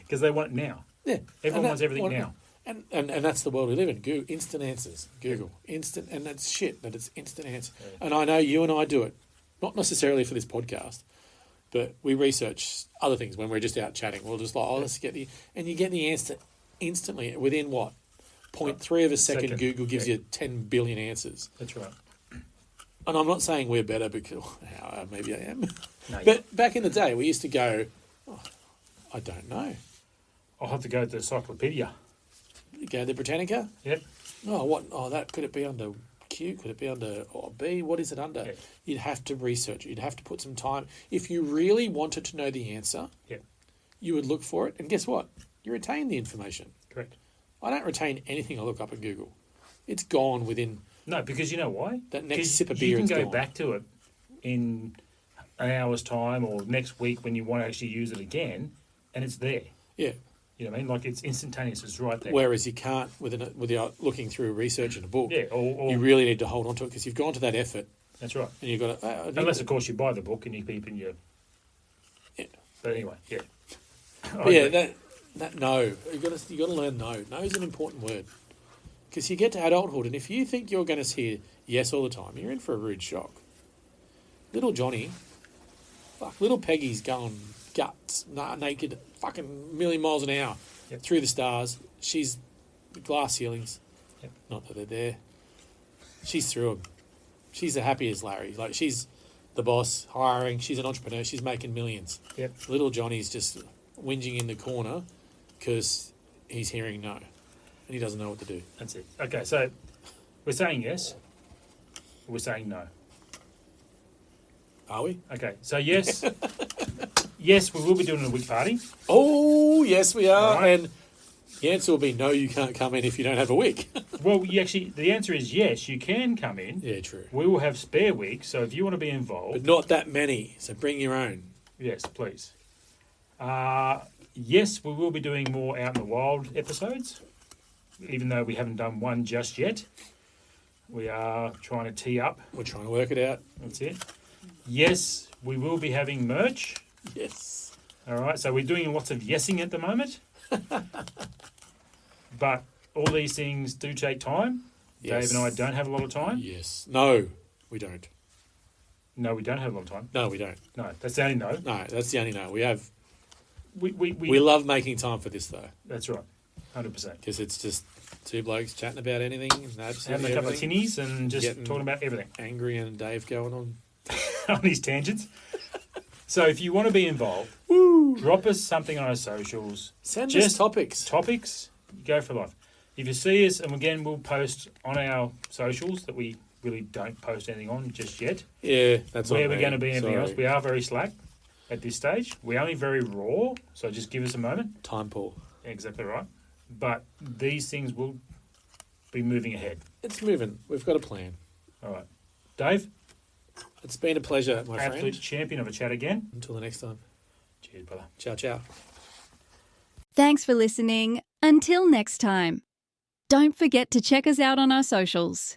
because they want it now. Yeah. Everyone wants everything now. And that's the world we live in. Google, instant answers. Google. Instant. And that's shit, that it's instant answer. Yeah. And I know you and I do it, not necessarily for this podcast, but we research other things when we're just out chatting. We'll just like, let's get the... And you get the answer instantly. Within what? 0.3 of a second, Google gives you 10 billion answers. That's right. And I'm not saying we're better because... maybe I am. No, But back in the day, we used to go, I don't know. I'll have to go to the encyclopedia. You go to the Britannica. Yep. Oh, what? Oh, that could it be under Q? Could it be under B? What is it under? Yeah. You'd have to research. You'd have to put some time. If you really wanted to know the answer, Yep. you would look for it. And guess what? You retain the information. Correct. I don't retain anything I look up at Google. It's gone within. No, because you know why? That next 'Cause sip of you beer, can it's go gone. back to it in an hour's time or next week when you want to actually use it again, and it's there. Yeah. You know what I mean? Like it's instantaneous. It's right there. Whereas you can't without looking through research in a book. Yeah, or You really need to hold on to it because you've gone to that effort that's right. and you've got to. Unless, of course, you buy the book and you keep in your. Yeah. But anyway, yeah. But yeah, that no, you got to learn no. No is an important word because you get to adulthood, and if you think you're going to hear yes all the time, you're in for a rude shock. Little Johnny, little Peggy's going guts naked, fucking million miles an hour through the stars. She's glass ceilings. Yep. Not that they're there. She's through them. She's the happy as Larry. Like she's the boss, hiring. She's an entrepreneur. She's making millions. Yep. Little Johnny's just whinging in the corner because he's hearing no, and he doesn't know what to do. That's it. Okay, so we're saying yes. We're saying no. Are we? Okay, so yes, yes, we will be doing a week party. Oh, yes, we are. Right. And the answer will be no, you can't come in if you don't have a week. Well, the answer is yes, you can come in. Yeah, true. We will have spare weeks, so if you want to be involved, But not that many, so bring your own. yes, please. Yes, we will be doing more out in the wild episodes, even though we haven't done one just yet. We are trying to tee up. We're trying to work it out. That's it. Yes, we will be having merch. Yes. All right, so we're doing lots of yesing at the moment. But all these things do take time. Yes. Dave and I don't have a lot of time. Yes. No, we don't. No, we don't have a lot of time. No, we don't. No, that's the only no. No, that's the only no. We have. We love making time for this, though, That's right, 100%. because it's just two blokes chatting about anything. And Having a couple of tinnies and just Getting- talking about everything Angry and Dave going on. on these tangents. So if you want to be involved, drop us something on our socials. Send us Just topics. Topics, go for life. If you see us, and again, we'll post on our socials that we really don't post anything on just yet. Yeah, that's Where on we're me. going to be anything Sorry. else. We are very slack at this stage. We're only very raw, so just give us a moment. Time, Paul. Exactly right. But these things will be moving ahead. It's moving. We've got a plan. All right. Dave, It's been a pleasure, my absolute friend. champion of a chat again. Until the next time. Cheers, brother. Ciao, ciao. Thanks for listening. Until next time. Don't forget to check us out on our socials.